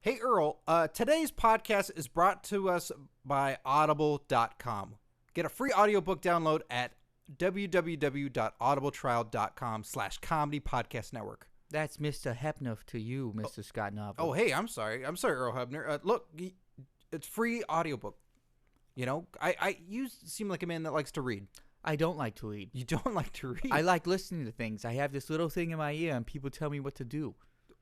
Hey, Earl, today's podcast is brought to us by Audible.com. Get a free audiobook download at www.audibletrial.com/comedy podcast network. That's Mr. Hepner to you, Mr. Scott Narver. Oh, hey, I'm sorry, Earl Hebner. Look, it's free audiobook. You know, you seem like a man that likes to read. I don't like to read. You don't like to read? I like listening to things. I have this little thing in my ear, and people tell me what to do.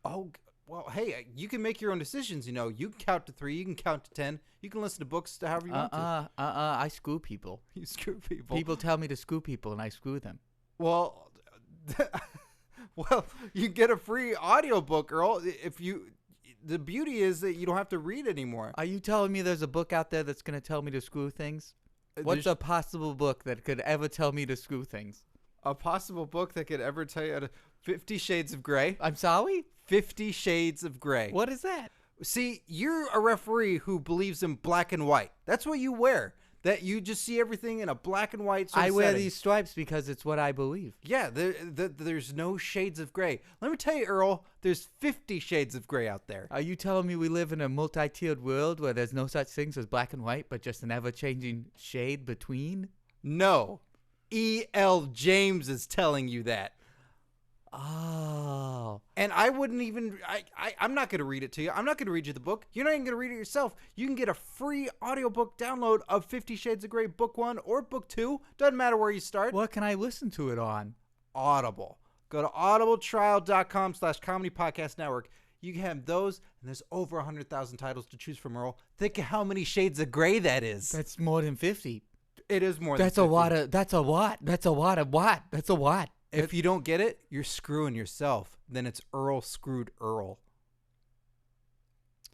Oh, well, hey, you can make your own decisions, you know. You can count to 3, you can count to 10. You can listen to books to however you want to. I screw people. You screw people. People tell me to screw people, and I screw them. Well, you get a free audiobook, Earl. The beauty is that you don't have to read anymore. Are you telling me there's a book out there that's going to tell me to screw things? What's a possible book that could ever tell me to screw things? A possible book that could ever tell you 50 Shades of Grey. I'm sorry? 50 Shades of Grey. What is that? See, you're a referee who believes in black and white. That's what you wear. That you just see everything in a black and white sort of I wear setting. these stripes because it's what I believe. Yeah, there's no shades of gray. Let me tell you, Earl, there's 50 shades of gray out there. Are you telling me we live in a multi-tiered world where there's no such things as black and white, but just an ever-changing shade between? No. E.L. James is telling you that. Oh. And I wouldn't even, I'm not going to read it to you. I'm not going to read you the book. You're not even going to read it yourself. You can get a free audiobook download of 50 Shades of Grey, Book 1 or Book 2. Doesn't matter where you start. What can I listen to it on? Audible. Go to audibletrial.com/comedy podcast network. You can have those, and there's over 100,000 titles to choose from, Earl. Think of how many shades of gray that is. That's more than 50. It is more than 50. That's a lot. If you don't get it, you're screwing yourself. Then it's Earl screwed Earl.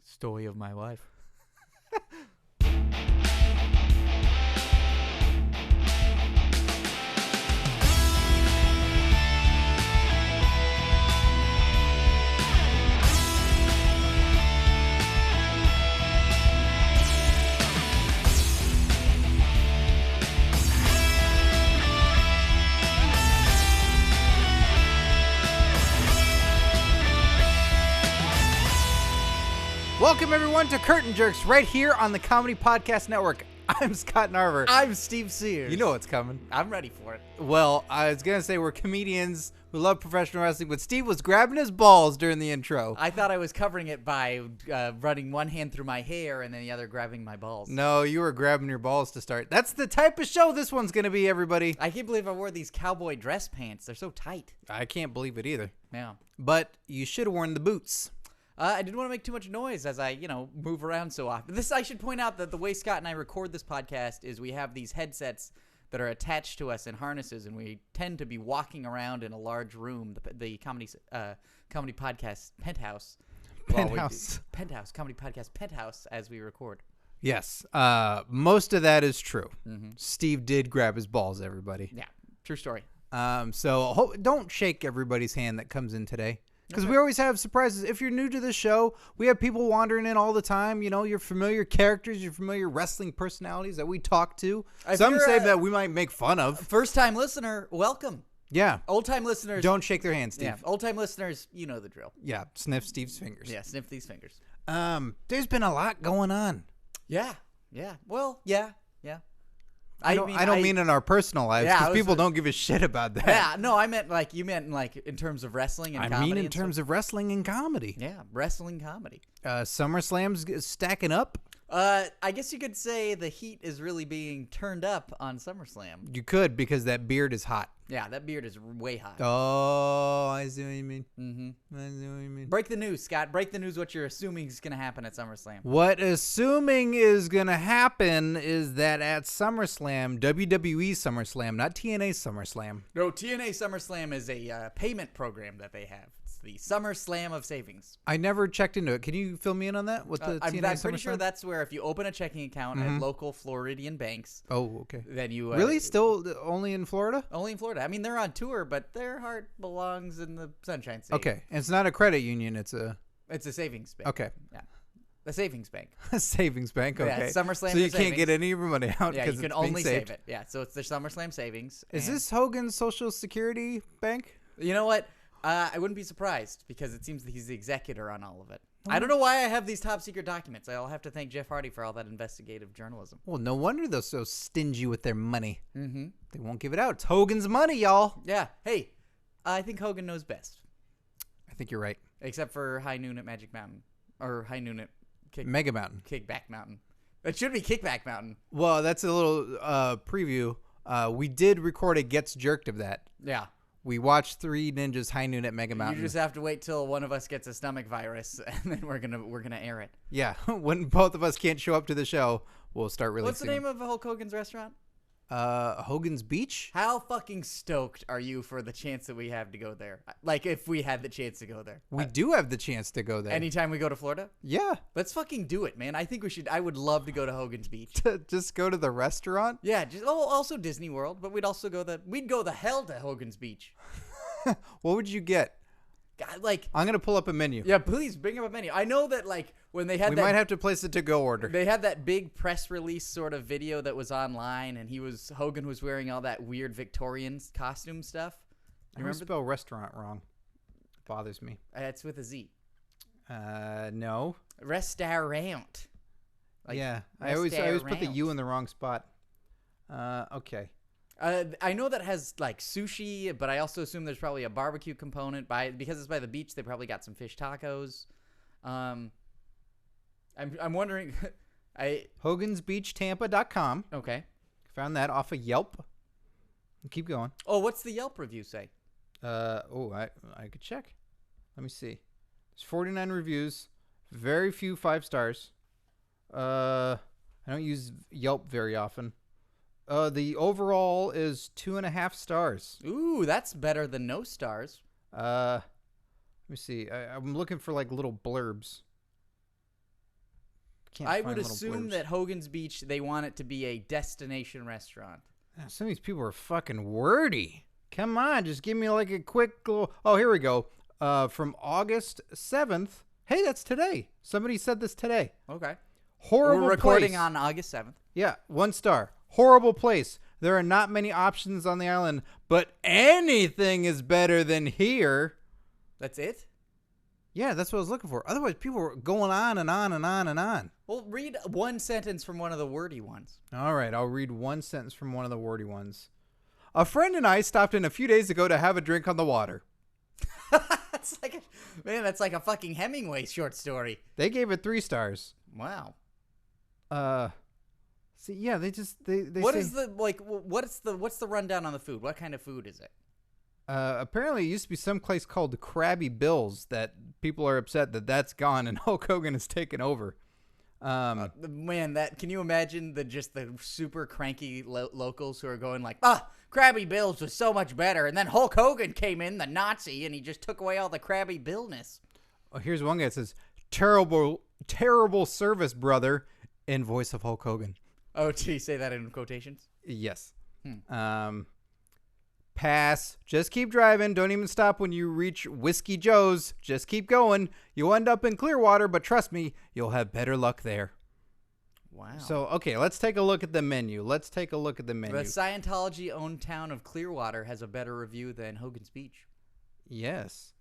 Story of my life. Welcome, everyone, to Curtain Jerks right here on the Comedy Podcast Network. I'm Scott Narver. I'm Steve Sears. You know what's coming. I'm ready for it. Well, I was going to say we're comedians who love professional wrestling, but Steve was grabbing his balls during the intro. I thought I was covering it by running one hand through my hair and then the other grabbing my balls. No, you were grabbing your balls to start. That's the type of show this one's going to be, everybody. I can't believe I wore these cowboy dress pants. They're so tight. I can't believe it either. Yeah. But you should have worn the boots. I didn't want to make too much noise as I, move around so often. I should point out that the way Scott and I record this podcast is we have these headsets that are attached to us in harnesses, and we tend to be walking around in a large room, the comedy podcast penthouse. Comedy podcast penthouse as we record. Yes. Most of that is true. Mm-hmm. Steve did grab his balls, everybody. Yeah, true story. So don't shake everybody's hand that comes in today. Because Okay. we always have surprises. If you're new to the show, we have people wandering in all the time. You know, your familiar characters, your familiar wrestling personalities that we talk to. If Some you're say a- that we might make fun of. First-time listener, welcome. Yeah. Old-time listeners. Don't shake their hands, Steve. Yeah, old-time listeners, you know the drill. Yeah. Sniff Steve's fingers. Yeah, sniff these fingers. There's been a lot going on. Yeah. Well, yeah. I don't mean in our personal lives, Yeah, because people don't give a shit about that. Yeah, no, I meant in terms of wrestling and comedy. I mean in terms of wrestling and comedy. Yeah, wrestling comedy. SummerSlam's stacking up. I guess you could say the heat is really being turned up on SummerSlam. You could, because that beard is hot. Yeah, that beard is way hot. Oh, I see what you mean. Mm-hmm. I see what you mean. Break the news, Scott. Break the news what you're assuming is going to happen at SummerSlam. What assuming is going to happen is that at SummerSlam, WWE SummerSlam, not TNA SummerSlam. No, TNA SummerSlam is a payment program that they have. It's the SummerSlam of savings. I never checked into it. Can you fill me in on that? What the TNA I'm pretty SummerSlam? sure that's where if you open a checking account at local Floridian banks, Oh, okay. then you... Really? Still only in Florida? Only in Florida. I mean, they're on tour, but their heart belongs in the Sunshine State. Okay. And it's not a credit union. It's a... It's a savings bank. Okay. Yeah. A savings bank. A savings bank. Okay. Yeah, SummerSlam so you for can't get savings. any of your money out Yeah, because you it's can being only saved. save it. Yeah, so it's the SummerSlam savings. Is and this Hogan's Social Security bank? You know what? I wouldn't be surprised because it seems that he's the executor on all of it. I don't know why I have these top secret documents. I'll have to thank Jeff Hardy for all that investigative journalism. Well, no wonder they're so stingy with their money. Mm-hmm. They won't give it out. It's Hogan's money, y'all. Yeah. Hey, I think Hogan knows best. I think you're right. Except for High Noon at Magic Mountain. Or High Noon at Mega Mountain. Kickback Mountain. It should be Kickback Mountain. Well, that's a little preview. We did record a Gets Jerked of that. Yeah. We watched Three Ninjas High Noon at Mega Mountain. You just have to wait till one of us gets a stomach virus, and then we're gonna air it. Yeah, when both of us can't show up to the show, we'll start releasing. What's the name of Hulk Hogan's restaurant? Hogans Beach. How fucking stoked are you for the chance that we have to go there? Like, if we had the chance to go there. We do have the chance to go there. Anytime we go to Florida? Yeah. Let's fucking do it, man. I think we should. I would love to go to Hogans Beach. Just go to the restaurant? Yeah, also Disney World, but we'd also go the hell to Hogans Beach. What would you get? God, like, I'm going to pull up a menu. Yeah, please bring up a menu. I know that, like, when they had we might have to place a to-go order. They had that big press release sort of video that was online, and Hogan was wearing all that weird Victorian costume stuff. You remember? Spell restaurant wrong. It bothers me. It's with a Z. No. Restaurant. Like, yeah, I always put the U in the wrong spot. Okay. I know that has like sushi, but I also assume there's probably a barbecue component. Because it's by the beach, they probably got some fish tacos. I'm wondering. HogansBeachTampa.com. Okay. Found that off of Yelp. Keep going. Oh, what's the Yelp review say? I could check. Let me see. There's 49 reviews. Very few 5 stars. I don't use Yelp very often. The overall is 2.5 stars. Ooh, that's better than no stars. Let me see. I'm looking for like little blurbs. I would assume that Hogan's Beach, they want it to be a destination restaurant. Some of these people are fucking wordy. Come on, just give me like a quick little... Oh, here we go. From August 7th. Hey, that's today. Somebody said this today. Okay. Horrible We're recording place. on August 7th. Yeah, 1 star. Horrible place. There are not many options on the island, but anything is better than here. That's it? Yeah, that's what I was looking for. Otherwise, people were going on and on and on and on. Well, read one sentence from one of the wordy ones. All right, I'll read one sentence from one of the wordy ones. A friend and I stopped in a few days ago to have a drink on the water. That's like a fucking Hemingway short story. They gave it 3 stars. Wow. See, yeah, they what's the rundown on the food? What kind of food is it? Apparently it used to be some place called Krabby Bill's that people are upset that that's gone and Hulk Hogan has taken over. Man, can you imagine the super cranky locals who are going like, Krabby Bill's was so much better, and then Hulk Hogan came in, the Nazi, and he just took away all the Krabby Billness. Oh, here's one guy that says, terrible service, brother, in voice of Hulk Hogan. Oh, did he say that in quotations? Yes. Pass. Just keep driving. Don't even stop when you reach Whiskey Joe's. Just keep going. You'll end up in Clearwater, but trust me, you'll have better luck there. Wow. So, okay, let's take a look at the menu. The Scientology-owned town of Clearwater has a better review than Hogan's Beach. Yes.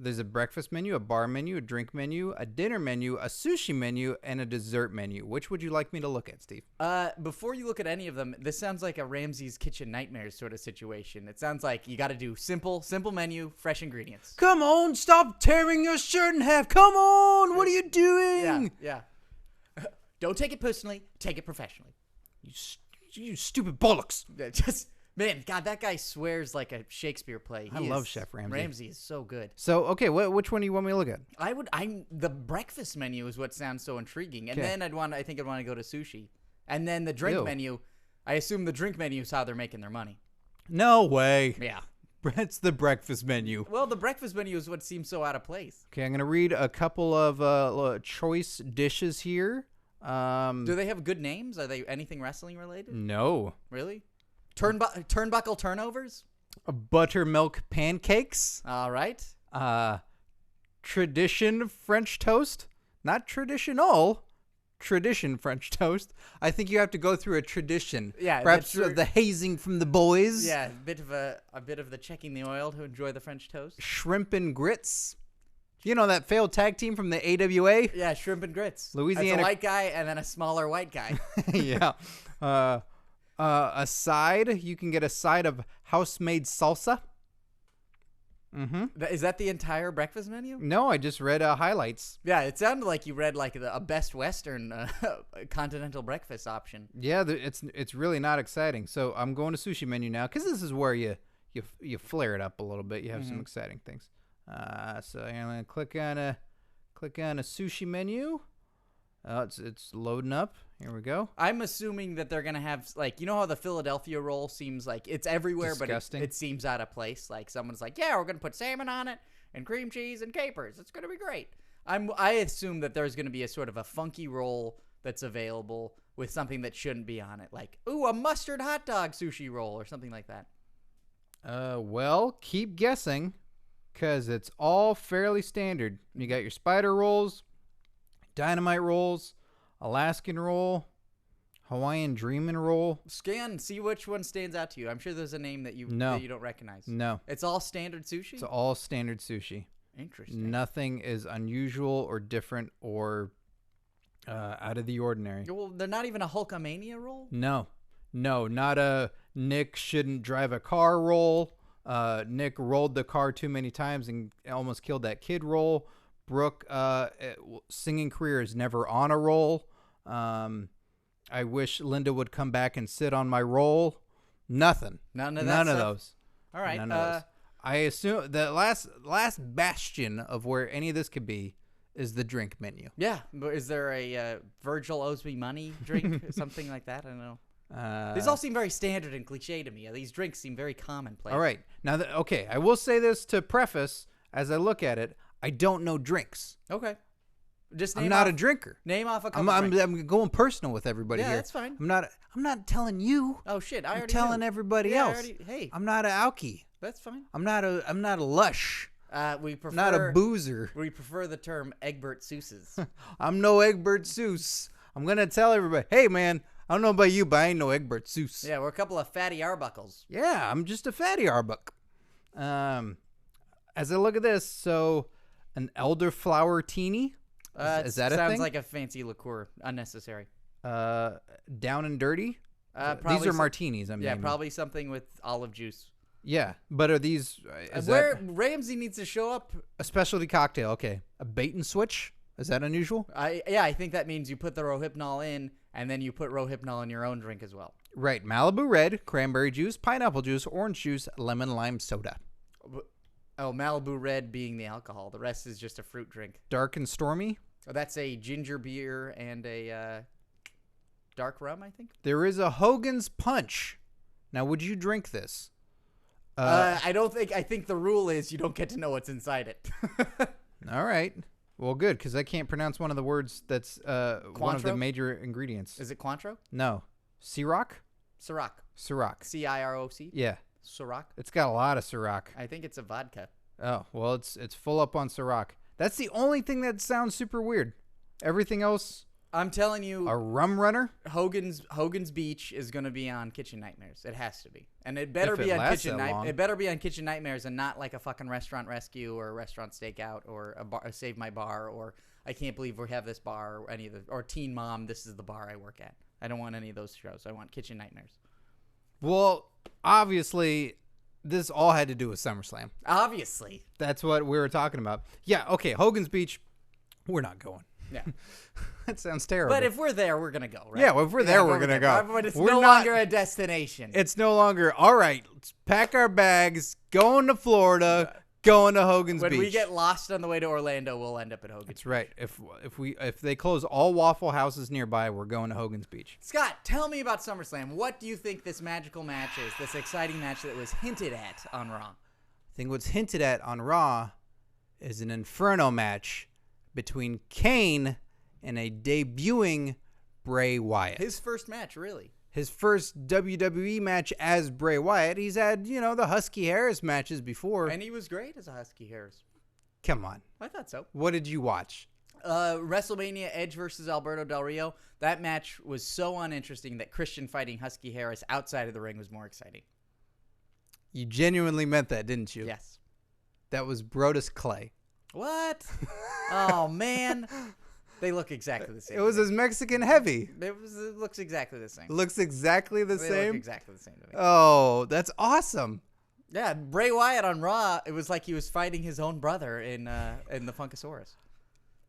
There's a breakfast menu, a bar menu, a drink menu, a dinner menu, a sushi menu, and a dessert menu. Which would you like me to look at, Steve? Before you look at any of them, this sounds like a Ramsay's Kitchen Nightmares sort of situation. It sounds like you got to do simple menu, fresh ingredients. Come on, stop tearing your shirt in half. Come on, what are you doing? Yeah. Don't take it personally. Take it professionally. You stupid bollocks. Man, God, that guy swears like a Shakespeare play. I love Chef Ramsay. Ramsay is so good. So, okay, which one do you want me to look at? The breakfast menu is what sounds so intriguing. And then I think I'd want to go to sushi. And then the drink menu, I assume the drink menu is how they're making their money. No way. Yeah. It's the breakfast menu. Well, the breakfast menu is what seems so out of place. Okay, I'm going to read a couple of choice dishes here. Do they have good names? Are they anything wrestling related? No. Really? Turnbuckle turnovers? Buttermilk pancakes. All right. Tradition French toast. Not traditional. Tradition French toast. I think you have to go through a tradition. Yeah. Perhaps the hazing from the boys. Yeah, a bit of the checking the oil to enjoy the French toast. Shrimp and grits. You know that failed tag team from the AWA? Yeah, Shrimp and Grits. Louisiana. That's a white guy and then a smaller white guy. Yeah. A side. You can get a side of house-made salsa. Mm-hmm. Is that the entire breakfast menu? No, I just read highlights. Yeah, it sounded like you read like a Best Western continental breakfast option. Yeah, it's really not exciting. So I'm going to sushi menu now because this is where you flare it up a little bit. You have some exciting things. So I'm gonna click on a sushi menu. It's loading up. Here we go. I'm assuming that they're gonna have like, you know how the Philadelphia roll seems like it's everywhere, Disgusting. but it seems out of place. Like someone's like, yeah, we're gonna put salmon on it and cream cheese and capers. It's gonna be great. I assume that there's gonna be a sort of a funky roll that's available with something that shouldn't be on it, like a mustard hot dog sushi roll or something like that. Well, keep guessing, because it's all fairly standard. You got your spider rolls, dynamite rolls, Alaskan roll, Hawaiian dreamin' roll. Scan, see which one stands out to you. I'm sure there's a name that you don't recognize. No. It's all standard sushi? It's all standard sushi. Interesting. Nothing is unusual or different or out of the ordinary. Well, they're not even a Hulkamania roll? No, not a Nick shouldn't drive a car roll. Nick rolled the car too many times and almost killed that kid roll. Brooke singing career is never on a roll. I wish Linda would come back and sit on my roll. Nothing. None of those. All right. None of those. I assume the last bastion of where any of this could be is the drink menu. Yeah. But is there a Virgil owes me money drink? Something like that? I don't know. These all seem very standard and cliche to me. These drinks seem very commonplace. All right. Now, okay, I will say this to preface as I look at it. I don't know drinks. Okay. Just I'm not a drinker. Name off a couple I'm going personal with everybody here. Yeah, that's fine. I'm not telling you. Oh shit, I'm telling everybody else. Hey. I'm not a alky. That's fine. I'm not a lush. We prefer not a boozer. We prefer the term Egbert Seuss's. I'm no Egbert Seuss. I'm going to tell everybody, hey man, I don't know about you, but I ain't no Egbert Seuss. Yeah, we're a couple of fatty Arbuckles. Yeah, I'm just a fatty Arbuck. As I look at this, so an elderflower teeny. Is that a thing? Sounds like a fancy liqueur. Unnecessary. Down and dirty. These are martinis. Yeah, probably something with olive juice. Yeah, but are these? Ramsey needs to show up. A specialty cocktail. Okay, a bait and switch. Is that unusual? I think that means you put the Rohypnol in, and then you put Rohypnol in your own drink as well. Right. Malibu Red, cranberry juice, pineapple juice, orange juice, lemon lime soda. Oh, Malibu Red being the alcohol. The rest is just a fruit drink. Dark and stormy. Oh, that's a ginger beer and a dark rum, I think. There is a Hogans Punch. Now, would you drink this? I don't think. I think the rule is you don't get to know what's inside it. All right. Well, good, because I can't pronounce one of the words that's one of the major ingredients. Is it Cointreau? No. Ciroc? Ciroc. Ciroc. C-I-R-O-C? Yeah. Ciroc? It's got a lot of Ciroc. I think it's a vodka. Oh, well, it's full up on Ciroc. That's the only thing that sounds super weird. Everything else... I'm telling you, a rum runner. Hogans Beach is going to be on Kitchen Nightmares. It has to be, and it better be on Kitchen Nightmares. It better be on Kitchen Nightmares, and not like a fucking Restaurant Rescue or a Restaurant Stakeout or a Save My Bar or I Can't Believe We Have This Bar or any of the or Teen Mom. This is the bar I work at. I don't want any of those shows. I want Kitchen Nightmares. Well, obviously, this all had to do with SummerSlam. Obviously, that's what we were talking about. Yeah. Okay. Hogans Beach. We're not going. Yeah. That sounds terrible. But if we're there, we're going to go, right? Yeah, well, if we're there, we're going to go. But it's no longer a destination. It's no longer, all right, let's pack our bags, going to Florida, going to Hogans Beach. When we get lost on the way to Orlando, we'll end up at Hogans Beach. That's right. If they close all Waffle Houses nearby, we're going to Hogans Beach. Scott, tell me about SummerSlam. What do you think this magical match is, this exciting match that was hinted at on Raw? I think what's hinted at on Raw is an Inferno match between Kane and a debuting Bray Wyatt. His first match, really. His first WWE match as Bray Wyatt. He's had, the Husky Harris matches before. And he was great as a Husky Harris. Come on. I thought so. What did you watch? WrestleMania Edge versus Alberto Del Rio. That match was so uninteresting that Christian fighting Husky Harris outside of the ring was more exciting. You genuinely meant that, didn't you? Yes. That was Brodus Clay. What? Oh, man. They look exactly the same. It was as Mexican heavy. It looks exactly the same. Looks exactly the They same? look exactly the same to me. Oh, that's awesome. Yeah, Bray Wyatt on Raw, it was like he was fighting his own brother in the Funkasaurus.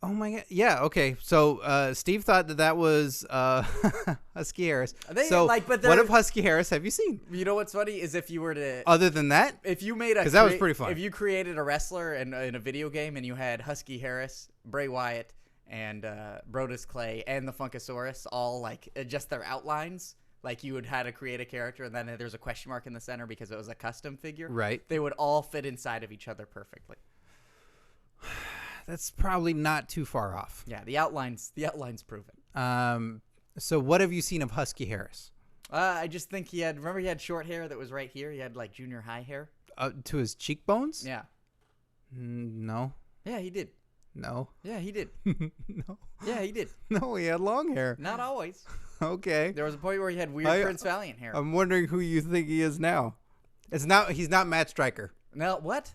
Oh my god! Yeah. Okay. So Steve thought that was Husky Harris. What of Husky Harris have you seen? You know what's funny is if you were to Other than that, if you made a because that was pretty fun. If you created a wrestler in a video game and you had Husky Harris, Bray Wyatt, and Brodus Clay and the Funkasaurus all like just their outlines, like you would have to create a character and then there's a question mark in the center because it was a custom figure. Right. They would all fit inside of each other perfectly. That's probably not too far off. Yeah, the outline's proven. So what have you seen of Husky Harris? I just think he had short hair that was right here. He had like junior high hair. To his cheekbones? Yeah. No. Yeah, he did. No. Yeah, he did. No. Yeah, he did. No, he had long hair. Not always. Okay. There was a point where he had weird Prince Valiant hair. I'm wondering who you think he is now. He's not Matt Stryker. No, what?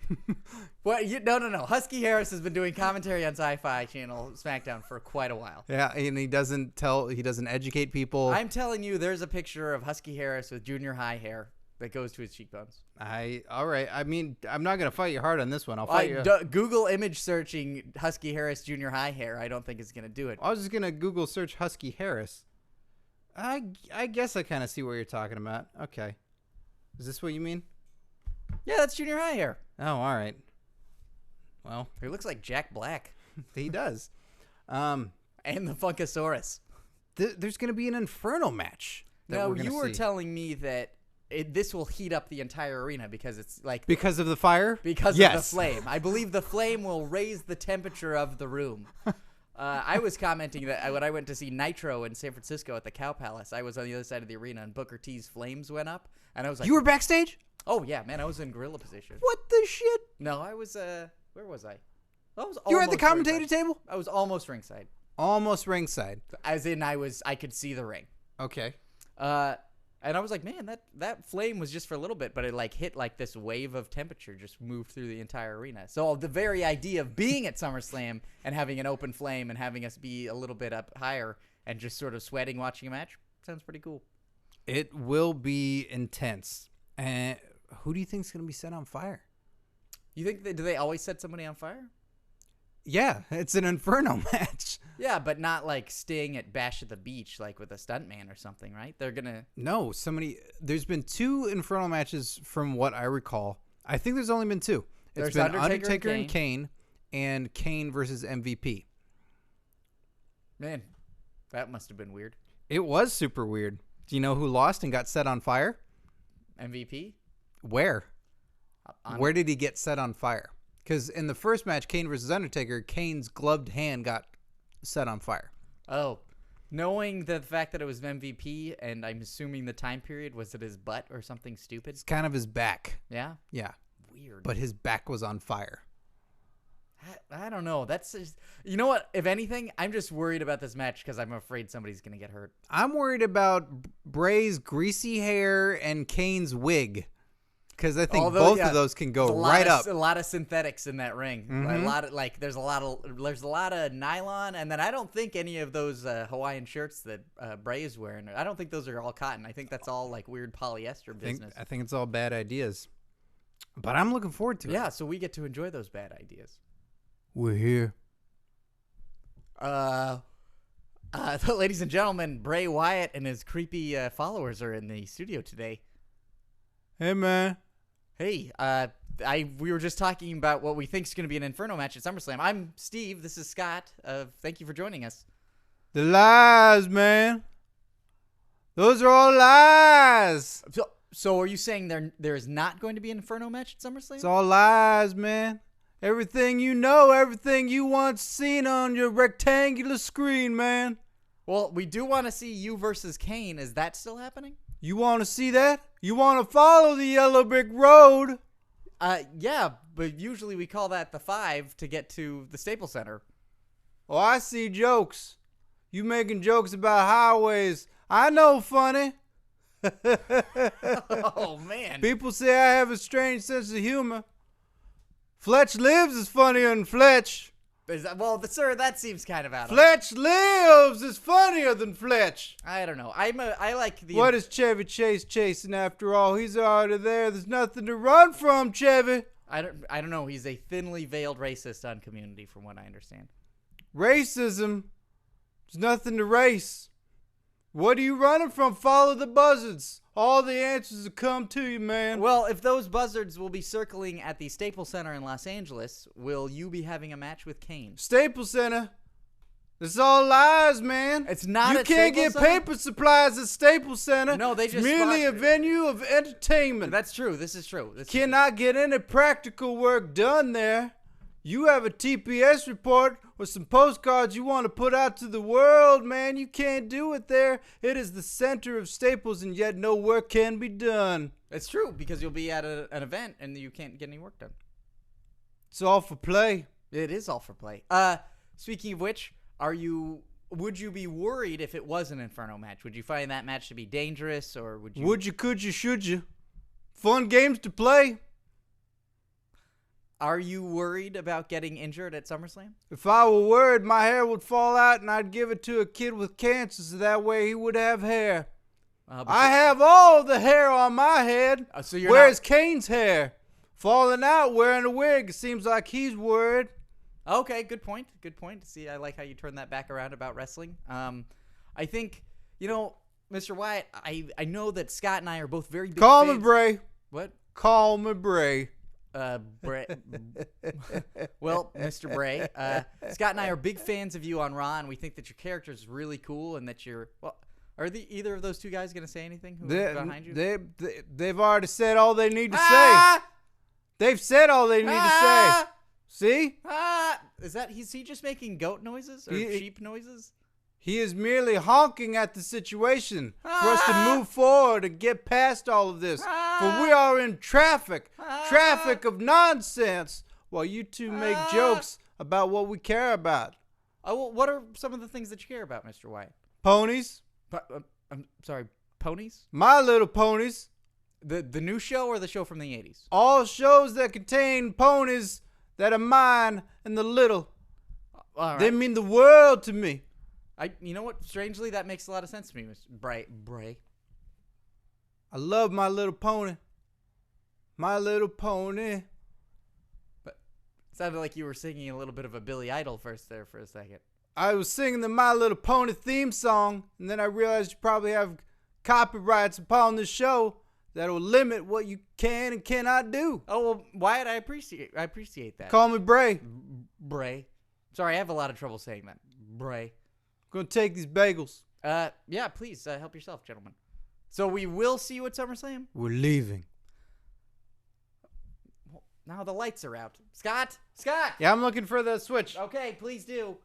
What? No. Husky Harris has been doing commentary on Sci-Fi Channel SmackDown for quite a while. Yeah, and he doesn't educate people. I'm telling you, there's a picture of Husky Harris with junior high hair that goes to his cheekbones. All right. I mean, I'm not gonna fight you hard on this one. I'll fight you. Google image searching Husky Harris junior high hair. I don't think it's gonna do it. I was just gonna Google search Husky Harris. I guess I kind of see what you're talking about. Okay, is this what you mean? Yeah, that's junior high hair. Oh, all right. Well, he looks like Jack Black. He does. And the Funkasaurus. There's gonna be an Inferno match. Now you were telling me that this will heat up the entire arena because it's like because of the fire. Because of the flame. I believe the flame will raise the temperature of the room. I was commenting that when I went to see Nitro in San Francisco at the Cow Palace, I was on the other side of the arena and Booker T's flames went up, and I was like, "You were backstage?" Oh yeah, man, I was in gorilla position. What the shit? No, I was. Where was I? You were at the commentator table? I was almost ringside. Almost ringside. As in, I could see the ring. Okay. And I was like, man, that flame was just for a little bit, but it like hit like this wave of temperature, just moved through the entire arena. So the very idea of being at SummerSlam and having an open flame and having us be a little bit up higher and just sort of sweating watching a match sounds pretty cool. It will be intense. And who do you think is going to be set on fire? You think do they always set somebody on fire? Yeah, it's an Inferno match. Yeah, but not like Sting at Bash at the Beach, like with a stuntman or something, right? They're gonna. No, there's been 2 Inferno matches from what I recall. I think there's only been 2. It's been Undertaker and Kane versus MVP. Man, that must have been weird. It was super weird. Do you know who lost and got set on fire? MVP? Where? Where did he get set on fire? Because in the first match, Kane versus Undertaker, Kane's gloved hand got set on fire. Oh, knowing the fact that it was MVP, and I'm assuming the time period, was it his butt or something stupid? It's kind of his back. Yeah? Yeah. Weird. But his back was on fire. I don't know. That's just, you know what? If anything, I'm just worried about this match because I'm afraid somebody's going to get hurt. I'm worried about Bray's greasy hair and Kane's wig. Because I think both of those can go right up. A lot of synthetics in that ring. Mm-hmm. There's a lot of nylon, and then I don't think any of those Hawaiian shirts that Bray is wearing. I don't think those are all cotton. I think that's all like weird polyester business. I think it's all bad ideas, but I'm looking forward to it. Yeah, so we get to enjoy those bad ideas. We're here. Ladies and gentlemen, Bray Wyatt and his creepy followers are in the studio today. Hey, man. Hey, we were just talking about what we think is going to be an Inferno match at SummerSlam. I'm Steve. This is Scott. Thank you for joining us. The lies, man. Those are all lies. So are you saying there is not going to be an Inferno match at SummerSlam? It's all lies, man. Everything you know, everything you once seen on your rectangular screen, man. Well, we do want to see you versus Kane. Is that still happening? You want to see that? You want to follow the yellow brick road? Yeah, but usually we call that the 5 to get to the Staples Center. Oh, I see jokes. You making jokes about highways. I know funny. Oh, man. People say I have a strange sense of humor. Fletch Lives is funnier than Fletch. Well, sir, that seems kind of out. Fletch Lives is funnier than Fletch. I don't know. I like the. What is Chevy Chase chasing after all? He's already there. There's nothing to run from, Chevy. I don't know. He's a thinly veiled racist on Community, from what I understand. Racism. There's nothing to race. What are you running from? Follow the buzzards. All the answers will come to you, man. Well, if those buzzards will be circling at the Staples Center in Los Angeles, will you be having a match with Kane? Staples Center. It's all lies, man. It's not. You at can't Staples get Center? paper supplies at Staples Center. No, they just merely a venue of entertainment. That's true. This is true. Cannot get any practical work done there. You have a TPS report or some postcards you want to put out to the world, man. You can't do it there. It is the center of Staples, and yet no work can be done. It's true, because you'll be at an event and you can't get any work done. It's all for play. It is all for play. Speaking of which, would you be worried if it was an Inferno match? Would you find that match to be dangerous, or would you? Would you, could you, should you? Fun games to play. Are you worried about getting injured at SummerSlam? If I were worried, my hair would fall out and I'd give it to a kid with cancer so that way he would have hair. I have all the hair on my head. So you're Where's Kane's hair? Falling out, wearing a wig. It seems like he's worried. Okay, good point. Good point. See, I like how you turn that back around about wrestling. I think, Mr. Wyatt, I know that Scott and I are both very big Call fans. me Bray. What? Call me Bray. Bray. Well, Mr. Bray, Scott and I are big fans of you on Raw, and we think that your character is really cool, and that you're. Well, are either of those two guys going to say anything? Who behind you? They've already said all they need to say. They've said all they need to say. See? Is he just making goat noises or sheep noises? He is merely honking at the situation for us to move forward and get past all of this. For we are in traffic of nonsense, while you two make jokes about what we care about. Oh, well, what are some of the things that you care about, Mr. Wyatt? Ponies. I'm sorry, ponies? My Little Ponies. The new show or the show from the 80s? All shows that contain ponies that are mine and the little. All right. They mean the world to me. You know what? Strangely, that makes a lot of sense to me, Mr. Bray. I love My Little Pony. My Little Pony. But it sounded like you were singing a little bit of a Billy Idol verse there for a second. I was singing the My Little Pony theme song, and then I realized you probably have copyrights upon this show that will limit what you can and cannot do. Oh, well, Wyatt, I appreciate that. Call me Bray. Bray. Sorry, I have a lot of trouble saying that. Bray. I'm going to take these bagels. Yeah, please, help yourself, gentlemen. So we will see you at SummerSlam? We're leaving. Well, now the lights are out. Scott! Yeah, I'm looking for the switch. Okay, please do.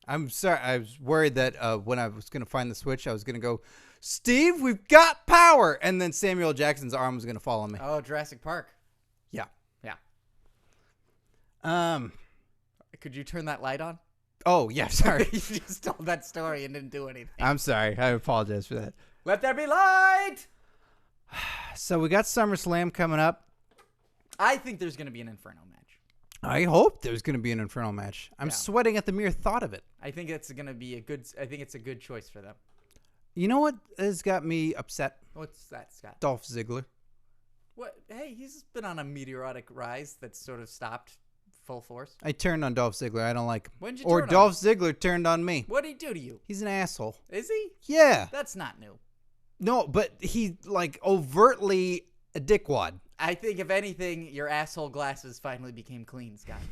I'm sorry. I was worried that when I was going to find the switch, I was going to go, Steve, we've got power. And then Samuel Jackson's arm was going to fall on me. Oh, Jurassic Park. Yeah. Could you turn that light on? Oh, yeah, sorry. You just told that story and didn't do anything. I'm sorry. I apologize for that. Let there be light! So we got SummerSlam coming up. I think there's going to be an Inferno match. I hope there's going to be an Inferno match. I'm sweating at the mere thought of it. I think it's going to be I think it's a good choice for them. You know what has got me upset? What's that, Scott? Dolph Ziggler. What? Hey, he's been on a meteoric rise that's sort of stopped full force. I turned on Dolph Ziggler. I don't like him. When did you Or turn on Dolph Ziggler turned on me. What did he do to you? He's an asshole. Is he? Yeah. That's not new. No, but he overtly a dickwad. I think if anything, your asshole glasses finally became clean, Scott.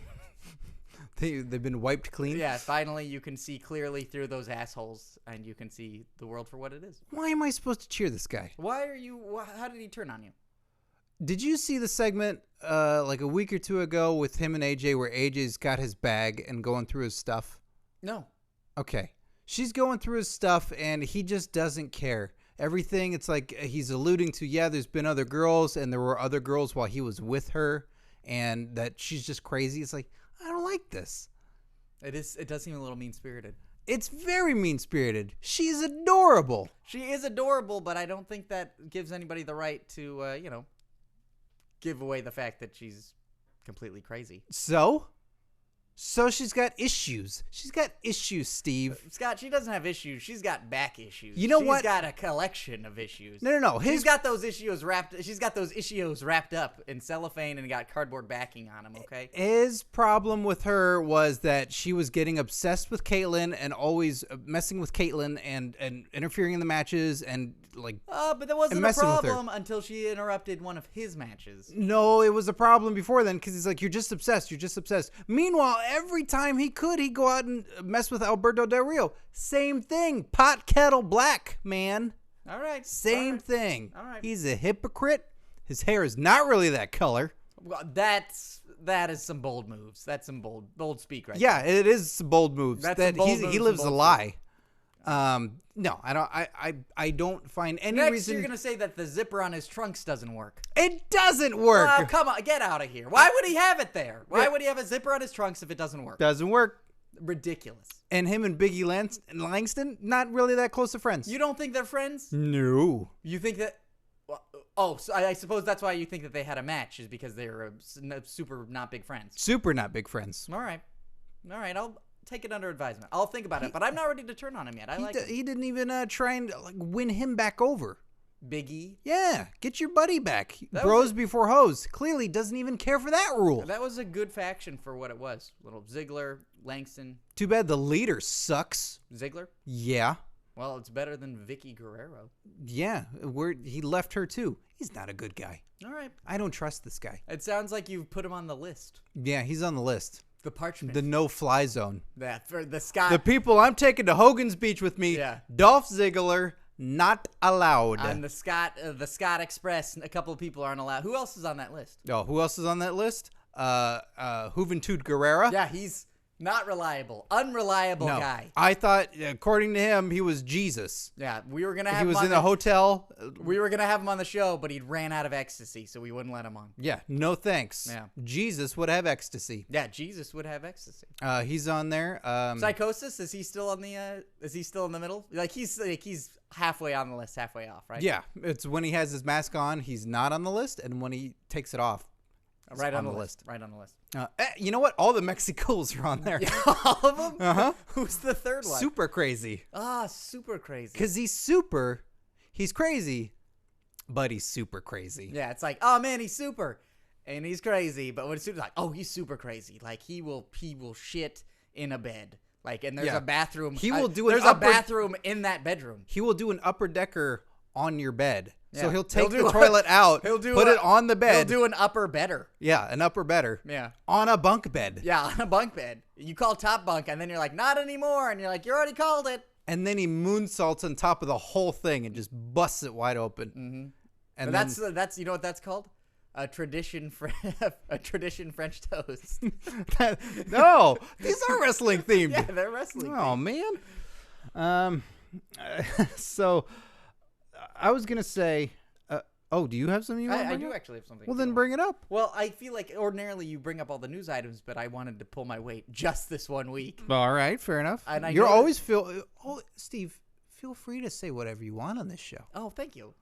They've been wiped clean? Yeah, finally you can see clearly through those assholes and you can see the world for what it is. Why am I supposed to cheer this guy? How did he turn on you? Did you see the segment like a week or two ago with him and AJ where AJ's got his bag and going through his stuff? No. Okay. She's going through his stuff and he just doesn't care. Everything, it's like he's alluding to, there's been other girls and there were other girls while he was with her and that she's just crazy. It's like, I don't like this. It does seem a little mean-spirited. It's very mean-spirited. She's adorable. She is adorable, but I don't think that gives anybody the right to, give away the fact that she's completely crazy. So she's got issues. She's got issues, Steve. Scott, she doesn't have issues. She's got back issues. You know what? She's got a collection of issues. No. She's got those issues wrapped up in cellophane and got cardboard backing on them, okay? His problem with her was that she was getting obsessed with Caitlyn and always messing with Caitlyn and interfering in the matches and but that wasn't a problem until she interrupted one of his matches. No, it was a problem before then because he's like, you're just obsessed. Meanwhile, every time he'd go out and mess with Alberto Del Rio. Same thing. Pot kettle black, man. All right. Same thing. All right. He's a hypocrite. His hair is not really that color. Well, that is some bold moves. That's some bold speak right Yeah, there. it is some bold moves. He lives a lie. No, I don't. I don't find any Next, reason. you're gonna say that the zipper on his trunks doesn't work. It doesn't work. Oh, come on, get out of here. Why would he have it there? Why would he have a zipper on his trunks if it doesn't work? Doesn't work. Ridiculous. And him and Biggie Langston, not really that close of friends. You don't think they're friends? No. You think that? So I suppose that's why you think that they had a match, is because they were super not big friends. Super not big friends. All right. I'll take it under advisement. I'll think about it, but I'm not ready to turn on him yet. He didn't even try and win him back over. Biggie. Yeah, get your buddy back. That Bros before hoes. Clearly doesn't even care for that rule. That was a good faction for what it was. Little Ziggler, Langston. Too bad the leader sucks. Ziggler? Yeah. Well, it's better than Vicky Guerrero. Yeah, he left her too. He's not a good guy. All right. I don't trust this guy. It sounds like you've put him on the list. Yeah, he's on the list. The parchment. The no-fly zone. For the Scott. The people I'm taking to Hogan's Beach with me. Yeah. Dolph Ziggler, not allowed. On the Scott Express, a couple of people aren't allowed. Who else is on that list? Oh, who else is on that list? Juventud Guerrera. Yeah, he's not reliable. Unreliable guy. I thought, according to him, he was Jesus. Yeah, we were gonna have He him was on in a hotel. We were gonna have him on the show, but he ran out of ecstasy, so we wouldn't let him on. Yeah, no thanks. Yeah. Jesus would have ecstasy. Yeah, Jesus would have ecstasy. He's on there. Psychosis, is he still on the? Is he still in the middle? He's halfway on the list, halfway off, right? Yeah, it's when he has his mask on, he's not on the list, and when he takes it off, right on the list. Right on the list. You know what? All the Mexicals are on there. Yeah, all of them? Uh-huh. Who's the third one? Super crazy. Super crazy. Because he's crazy, but he's super crazy. Yeah, it's like, oh man, he's super, and he's crazy. But when it's super, like, oh, he's super crazy. Like he will shit in a bed. Like, and there's a bathroom. He will do. There's a bathroom in that bedroom. He will do an upper decker on your bed. Yeah. So he'll take the toilet out, put it on the bed. He'll do an upper bedder. Yeah, an upper bedder. Yeah. On a bunk bed. Yeah, on a bunk bed. You call top bunk, and then you're like, not anymore. And you're like, you already called it. And then he moonsaults on top of the whole thing and just busts it wide open. Mm-hmm. And that's you know what that's called? A tradition French toast. No, these are wrestling themed. Yeah, they're wrestling. Oh man. So I was gonna say. Do you have something you want to bring I do up? actually have something. Well, then bring it up. Well, I feel like ordinarily you bring up all the news items, but I wanted to pull my weight just this 1 week. All right, fair enough. And You're always Steve, feel free to say whatever you want on this show. Oh, thank you.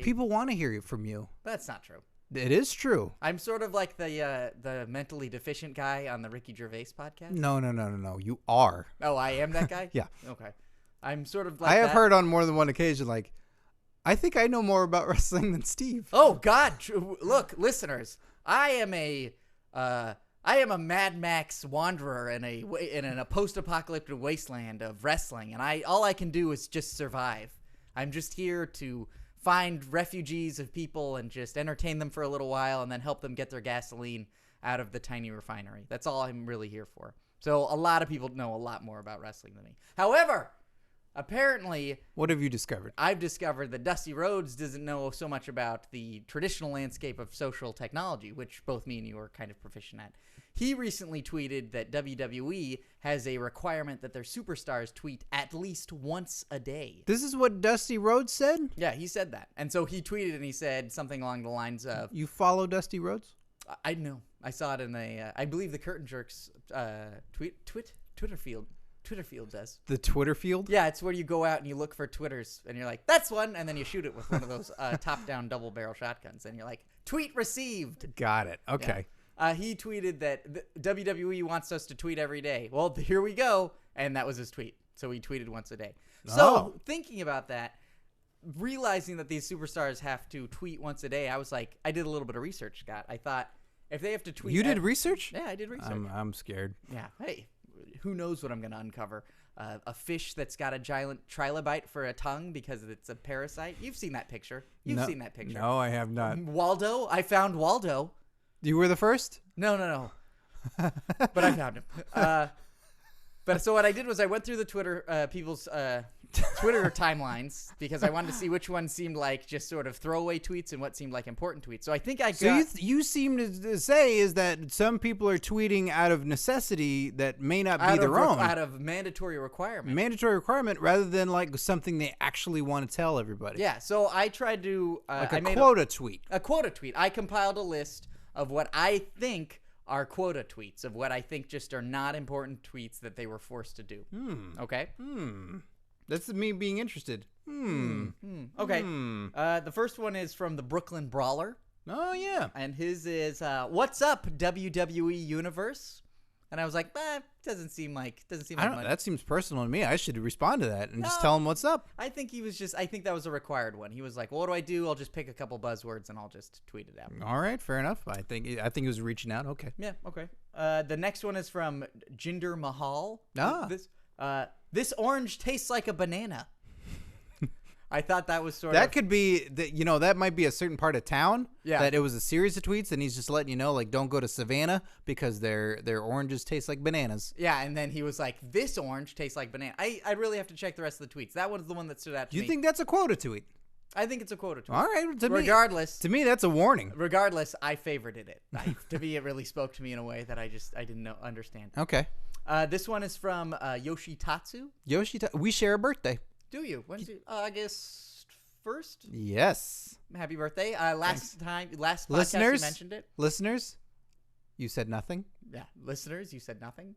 People want to hear it from you. That's not true. It is true. I'm sort of like the mentally deficient guy on the Ricky Gervais podcast. No. You are. Oh, I am that guy? Yeah. Okay. I'm sort of like I have heard on more than one occasion, like, I think I know more about wrestling than Steve. Oh God! Look, listeners, I am a Mad Max wanderer in a post-apocalyptic wasteland of wrestling, and all I can do is just survive. I'm just here to find refugees of people and just entertain them for a little while, and then help them get their gasoline out of the tiny refinery. That's all I'm really here for. So a lot of people know a lot more about wrestling than me. However, apparently, what have you discovered? I've discovered that Dusty Rhodes doesn't know so much about the traditional landscape of social technology, which both me and you are kind of proficient at. He recently tweeted that WWE has a requirement that their superstars tweet at least once a day. This is what Dusty Rhodes said? Yeah, he said that. And so he tweeted and he said something along the lines of... You follow Dusty Rhodes? I know. I saw it in I believe the Curtain Jerks Twitter field. Twitter field does. The Twitter field? Yeah, it's where you go out and you look for Twitters and you're like, that's one, and then you shoot it with one of those top-down double-barrel shotguns and you're like, tweet received. Got it. Okay. He tweeted that WWE wants us to tweet every day. Well, here we go. And that was his tweet. So he tweeted once a day. So thinking about that, realizing that these superstars have to tweet once a day, I was like, I did a little bit of research, Scott. I thought if they have to tweet. You did research? Yeah, I did research. I'm scared. Yeah. Hey, who knows what I'm going to uncover? A fish that's got a giant trilobite for a tongue because it's a parasite. You've seen that picture. You've seen that picture. No, I have not. Waldo. I found Waldo. You were the first? No. But I found him. But so what I did was I went through the Twitter people's Twitter timelines because I wanted to see which one seemed like just sort of throwaway tweets and what seemed like important tweets. So I think I got. So you seem to say is that some people are tweeting out of necessity that may not be their own. Out of mandatory requirement. Mandatory requirement rather than like something they actually want to tell everybody. Yeah. So I tried to. Like a quota tweet. A quota tweet. I compiled a list of what I think are quota tweets, of what I think just are not important tweets that they were forced to do. Okay? That's me being interested. Okay. The first one is from the Brooklyn Brawler. Oh, yeah. And his is, what's up, WWE Universe? And I was like, doesn't seem like much. That seems personal to me. I should respond to that and just tell him what's up. I think I think that was a required one. He was like, well, what do I do? I'll just pick a couple buzzwords and I'll just tweet it out. All right, fair enough. I think he was reaching out. Okay. Yeah, okay. The next one is from Jinder Mahal. This orange tastes like a banana. I thought that was that could be that might be a certain part of town. Yeah. That it was a series of tweets, and he's just letting you know, like, don't go to Savannah because their oranges taste like bananas. Yeah, and then he was like, this orange tastes like banana. I really have to check the rest of the tweets. That was the one that stood out to me. You think that's a quota tweet? I think it's a quota tweet. All right. To me, that's a warning. Regardless, I favorited it. To me, it really spoke to me in a way that I didn't understand. Okay. This one is from Yoshitatsu. We share a birthday. Do you? When's August 1st? Yes. Happy birthday. Last podcast listeners, you mentioned it. Listeners, you said nothing. Yeah, listeners, you said nothing.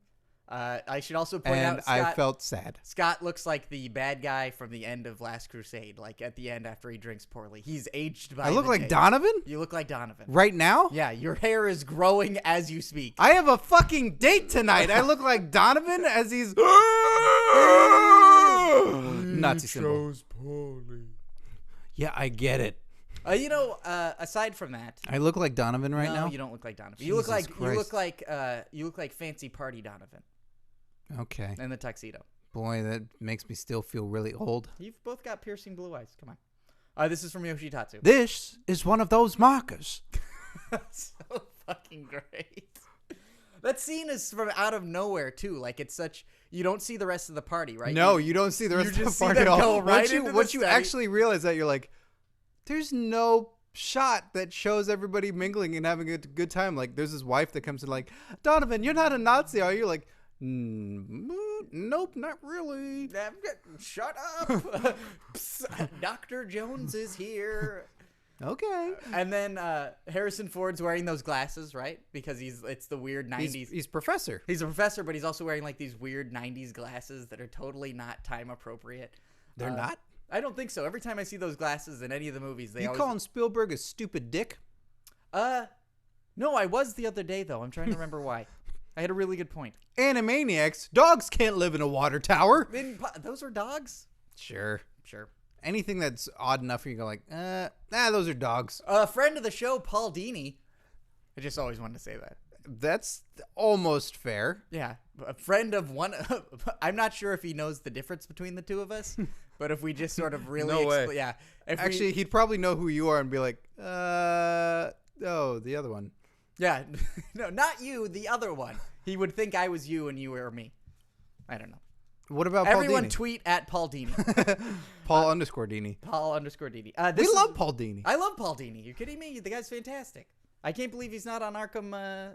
I should also point out, Scott, I felt sad. Scott looks like the bad guy from the end of Last Crusade, like at the end after he drinks poorly. He's aged by I look like day. Donovan? You look like Donovan. Right now? Yeah, your hair is growing as you speak. I have a fucking date tonight. I look like Donovan as he's... Nazi symbol. Poorly. Yeah, I get it. Aside from that, I look like Donovan now. No, you don't look like Donovan. Jesus Christ. You look like fancy party Donovan. Okay. And the tuxedo. Boy, that makes me still feel really old. You've both got piercing blue eyes. Come on. This is from Yoshitatsu. This is one of those markers. So fucking great. That scene is from out of nowhere too. Like it's such. You don't see the rest of the party, right? No, you don't see the rest of the party at all. Once you actually realize that, you're like, there's no shot that shows everybody mingling and having a good time. Like, there's this wife that comes in like, Donovan, you're not a Nazi, are you? Like, nope, not really. Shut up. Dr. Jones is here. Okay. And then Harrison Ford's wearing those glasses, right? Because it's the weird 90s. He's professor. He's a professor, but he's also wearing like these weird 90s glasses that are totally not time appropriate. They're not? I don't think so. Every time I see those glasses in any of the movies, You calling Spielberg a stupid dick? No, I was the other day, though. I'm trying to remember why. I had a really good point. Animaniacs, dogs can't live in a water tower. Those are dogs? Sure. Sure. Anything that's odd enough for you to go like, those are dogs. A friend of the show, Paul Dini. I just always wanted to say that. That's almost fair. Yeah. A friend of one. I'm not sure if he knows the difference between the two of us, but if we just sort of really. No way. Yeah. Actually, he'd probably know who you are and be like, the other one. Yeah. No, not you, the other one. He would think I was you and you were me. I don't know. What about Everyone Paul Dini? tweet at Paul Dini. Paul_Dini. Paul_Dini. We love Paul Dini. I love Paul Dini. You kidding me? The guy's fantastic. I can't believe he's not on Arkham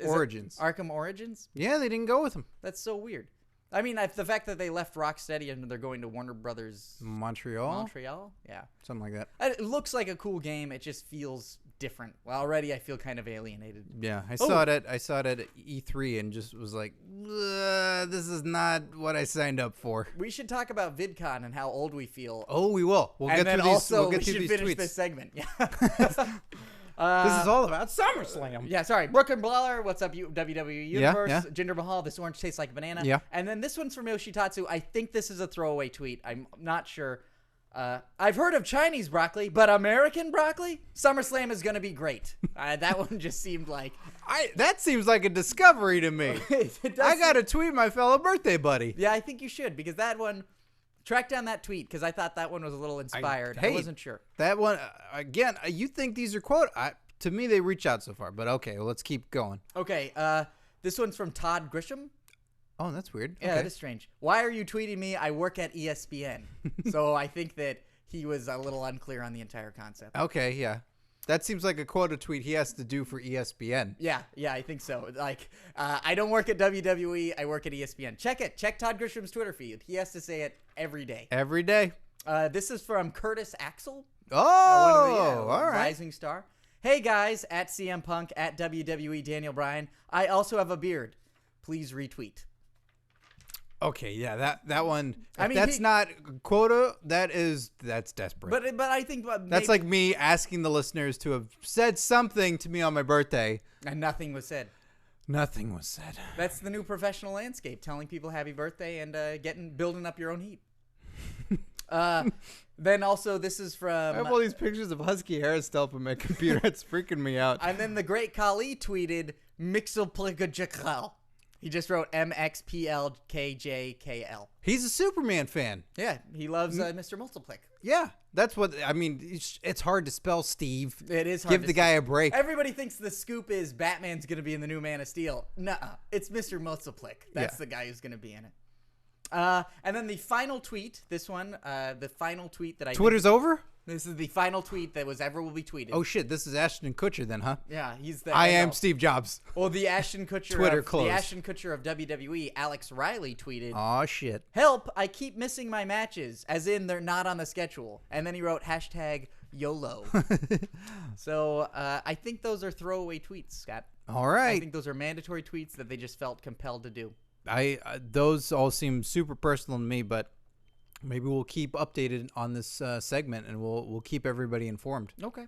Origins. Arkham Origins? Yeah, they didn't go with him. That's so weird. I mean, the fact that they left Rocksteady and they're going to Warner Brothers Montreal? Yeah. Something like that. It looks like a cool game. It just feels different. Well, already I feel kind of alienated. Yeah, I saw it at E3 and just was like, this is not what I signed up for. We should talk about VidCon and how old we feel. Oh, we will. We'll get through these tweets. Finish this segment. Yeah. This is all about SummerSlam. Yeah, sorry. Brooklyn Brawler, what's up, WWE Universe? Yeah. Jinder Mahal, this orange tastes like a banana. Yeah. And then this one's from Yoshitatsu. I think this is a throwaway tweet. I'm not sure. I've heard of Chinese broccoli, but American broccoli? SummerSlam is going to be great. That one just seemed like... That seems like a discovery to me. I got to tweet my fellow birthday buddy. Yeah, I think you should, because that one... Track down that tweet, because I thought that one was a little inspired. I wasn't sure. That one, again, you think these are quote... to me, they reach out so far, but okay, well, let's keep going. Okay, this one's from Todd Grisham. Oh, that's weird. Yeah, that is strange. Why are you tweeting me? I work at ESPN. So I think that he was a little unclear on the entire concept. Okay, yeah. That seems like a quota tweet he has to do for ESPN. Yeah, I think so. Like, I don't work at WWE. I work at ESPN. Check it. Check Todd Grisham's Twitter feed. He has to say it every day. Every day. This is from Curtis Axel. Oh, all right. Rising star. Hey, guys, at CM Punk, at WWE Daniel Bryan. I also have a beard. Please retweet. Okay, yeah, that one. I mean, that's not quota. That's desperate. But I think that's like me asking the listeners to have said something to me on my birthday, and nothing was said. Nothing was said. That's the new professional landscape: telling people happy birthday and building up your own heat. Then also, this is from... I have all these pictures of Husky Harris still up on my computer. It's freaking me out. And then the great Kali tweeted Mixelplikajkl. He just wrote MXPLKJKL. He's a Superman fan. Yeah, he loves Mr. Multiplik. Yeah, that's what I mean. It's hard to spell, Steve. It is hard. Give the guy a break. Everybody thinks the scoop is Batman's going to be in the new Man of Steel. Nuh-uh. It's Mr. Multiplik. That's the guy who's going to be in it. And then the final tweet, this one, the final tweet that Twitter's over? This is the final tweet that will be tweeted. Oh, shit. This is Ashton Kutcher then, huh? Yeah, he's the... I am Steve Jobs. Well, the Ashton Kutcher Twitter of, closed. The Ashton Kutcher of WWE, Alex Riley, tweeted, "Aw, shit. Help, I keep missing my matches, as in they're not on the schedule." And then he wrote hashtag YOLO. So I think those are throwaway tweets, Scott. All right. I think those are mandatory tweets that they just felt compelled to do. Those all seem super personal to me, but maybe we'll keep updated on this segment, and we'll keep everybody informed. Okay.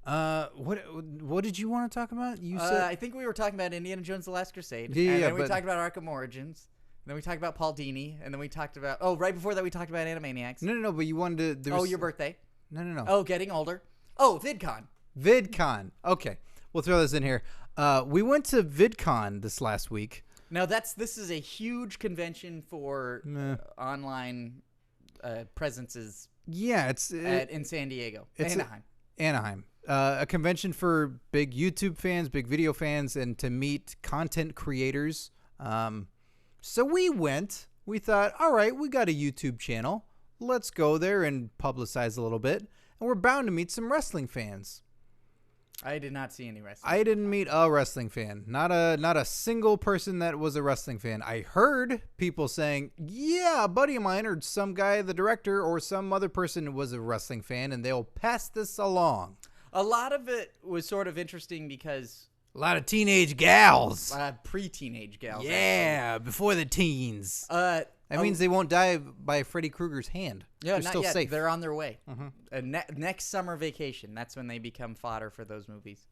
What did you want to talk about? You said I think we were talking about Indiana Jones: The Last Crusade. Yeah, and then we but... talked about Arkham Origins. And then we talked about Paul Dini, and then we talked about right before that we talked about Animaniacs. No, but you wanted to. Your birthday. No. Oh, getting older. Oh, VidCon. VidCon. Okay, we'll throw this in here. We went to VidCon this last week. Now this is a huge convention for online presences. Yeah, in San Diego, Anaheim. A convention for big YouTube fans, big video fans, and to meet content creators. So we went. We thought, all right, we got a YouTube channel. Let's go there and publicize a little bit. And we're bound to meet some wrestling fans. I did not see any wrestling. I didn't meet a wrestling fan. Not a single person that was a wrestling fan. I heard people saying, yeah, a buddy of mine or some guy, the director, or some other person was a wrestling fan, and they'll pass this along. A lot of it was sort of interesting because... A lot of teenage gals. Pre-teenage gals. Yeah, before the teens. That means they won't die by Freddy Krueger's hand. Yeah, They're not still yet. safe. They're on their way. Next summer vacation, that's when they become fodder for those movies.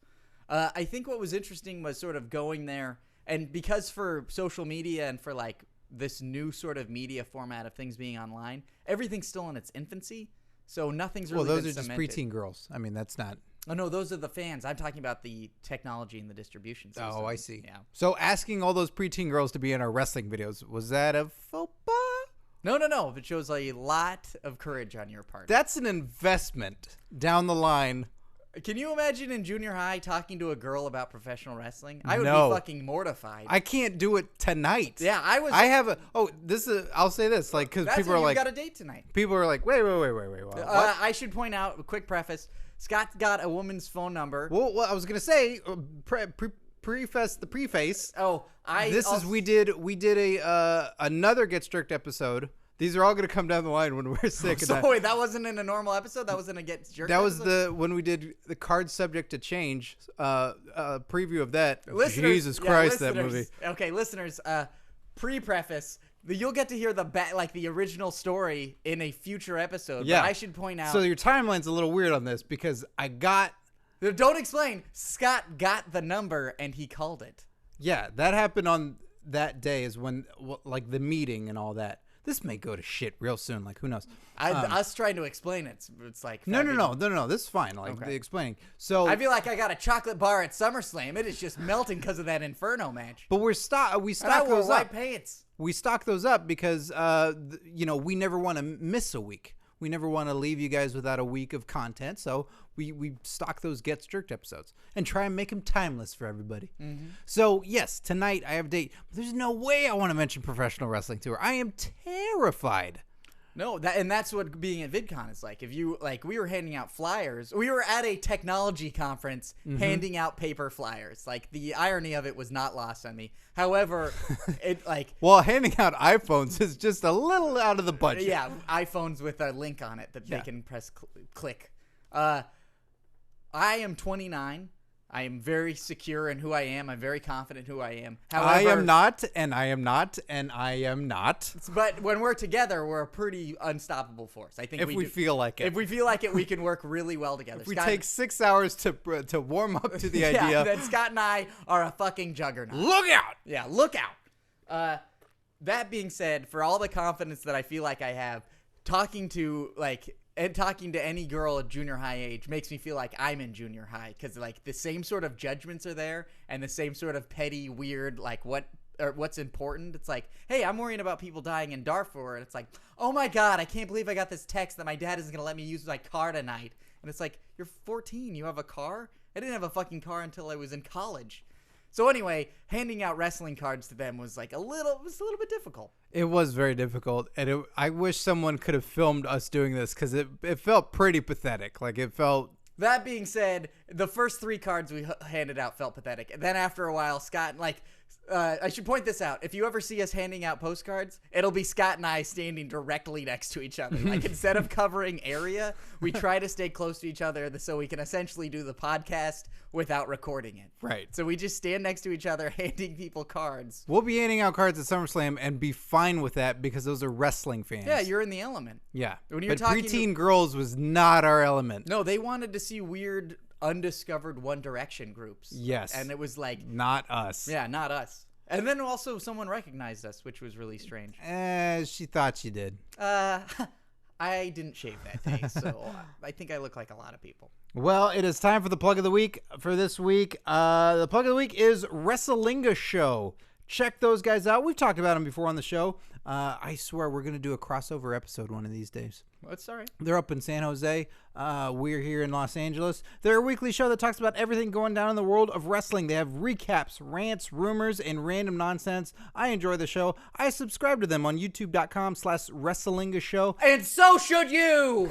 I think what was interesting was sort of going there, and because for social media and for like this new sort of media format of things being online, everything's still in its infancy, so nothing's really those been are just cemented. preteen girls. I mean, that's not... Oh, no, those are the fans. I'm talking about the technology and the distribution system. Oh, I see. Yeah. So asking all those preteen girls to be in our wrestling videos, was that a faux pas? No. It shows a lot of courage on your part. That's an investment down the line. Can you imagine in junior high talking to a girl about professional wrestling? I would be fucking mortified. I can't do it tonight. Yeah, I have a... Oh, I'll say this, like, because people are like... you got a date tonight. People are like, wait. What? I should point out, a quick preface, Scott's got a woman's phone number. Well, I was going to say, preface the preface. Oh, we did another Get Strict episode. These are all going to come down the line when we're sick. Wait, that wasn't in a normal episode? That was in a Get Jerked That was episode? when we did the Card Subject to Change, preview of that. Listeners, Jesus Christ, that movie. Okay, listeners, pre-preface, you'll get to hear the original story in a future episode. Yeah. But I should point out... So your timeline's a little weird on this because I got Don't explain. Scott got the number and he called it. Yeah, that happened on that day is when, like, the meeting and all that. This may go to shit real soon. Like, who knows? Us trying to explain it, it's like... No. This is fine. Like, Okay. explaining. So I feel like I got a chocolate bar at SummerSlam. It is just melting because of that Inferno match. But we And I stock wore those white up. pants. We stock those up because, we never want to miss a week. We never want to leave you guys without a week of content. So we stock those Gets Jerked episodes and try and make them timeless for everybody. Mm-hmm. So, yes, tonight I have a date. But there's no way I want to mention Professional Wrestling to her. I am terrified. No, that's what being at VidCon is like. If you we were handing out flyers. We were at a technology conference handing out paper flyers. Like, the irony of it was not lost on me. However, well, handing out iPhones is just a little out of the budget. Yeah, iPhones with a link on it that they can press click. I am 29. I am very secure in who I am. I'm very confident who I am. However, I am not, and I am not, and I am not. But when we're together, we're a pretty unstoppable force. I think if we feel like it. If we feel like it, we can work really well together. If we take 6 hours to warm up to the yeah, idea. Then Scott and I are a fucking juggernaut. Look out! Yeah, look out. That being said, for all the confidence that I feel like I have, talking to any girl at junior high age makes me feel like I'm in junior high, because like the same sort of judgments are there and the same sort of petty, weird, like what's important. It's like, hey, I'm worrying about people dying in Darfur, and it's like, oh my god, I can't believe I got this text that my dad isn't gonna let me use my car tonight. And it's like, you're 14, you have a car? I didn't have a fucking car until I was in college. So anyway, handing out wrestling cards to them was a little bit difficult. It was very difficult, and I wish someone could have filmed us doing this, because it felt pretty pathetic. Like, it felt... That being said, the first 3 cards we handed out felt pathetic. And then after a while, Scott, I should point this out. If you ever see us handing out postcards, it'll be Scott and I standing directly next to each other. Like, instead of covering area, we try to stay close to each other so we can essentially do the podcast without recording it. Right. So we just stand next to each other handing people cards. We'll be handing out cards at SummerSlam and be fine with that, because those are wrestling fans. Yeah, you're in the element. Yeah. When you're but preteen girls was not our element. No, they wanted to see weird, undiscovered One Direction groups. Yes. And it was like... Not us. Yeah, not us. And then also someone recognized us, which was really strange. She thought she did. I didn't shave that day, so I think I look like a lot of people. Well, it is time for the plug of the week for this week. The plug of the week is Wrestlingus Show. Check those guys out. We've talked about them before on the show. I swear we're going to do a crossover episode one of these days. That's all right. They're up in San Jose. We're here in Los Angeles. They're a weekly show that talks about everything going down in the world of wrestling. They have recaps, rants, rumors, and random nonsense. I enjoy the show. I subscribe to them on youtube.com/Wrestlingus Show. And so should you!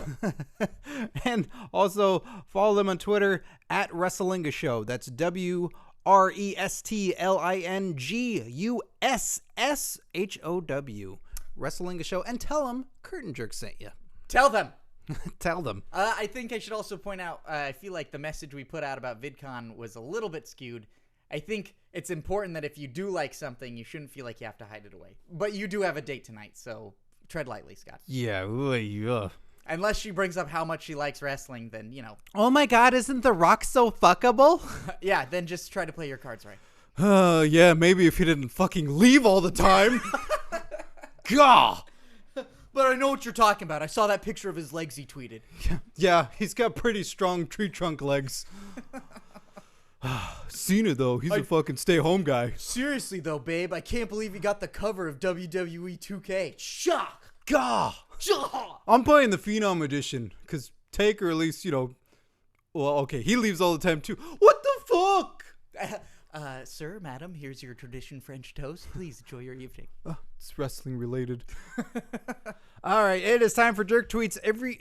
And also follow them on Twitter at Wrestlingus Show. That's WRESTLINGUSSHOW. Wrestlingus Show. And tell them Curtain Jerk sent you. Tell them. Tell them. I think I should also point out, I feel like the message we put out about VidCon was a little bit skewed. I think it's important that if you do like something, you shouldn't feel like you have to hide it away. But you do have a date tonight, so tread lightly, Scott. Yeah. Unless she brings up how much she likes wrestling, then, Oh my god, isn't The Rock so fuckable? Yeah, then just try to play your cards right. Yeah, maybe if he didn't fucking leave all the time. Gah! But I know what you're talking about. I saw that picture of his legs he tweeted. Yeah, he's got pretty strong tree trunk legs. Cena, though, he's a fucking stay-home guy. Seriously, though, babe, I can't believe you got the cover of WWE 2K. Shock! Gah! I'm playing the Phenom edition, because Taker at least, well, okay, he leaves all the time, too. What the fuck? Sir, madam, here's your tradition French toast. Please enjoy your evening. It's wrestling related. All right, it is time for jerk tweets. Every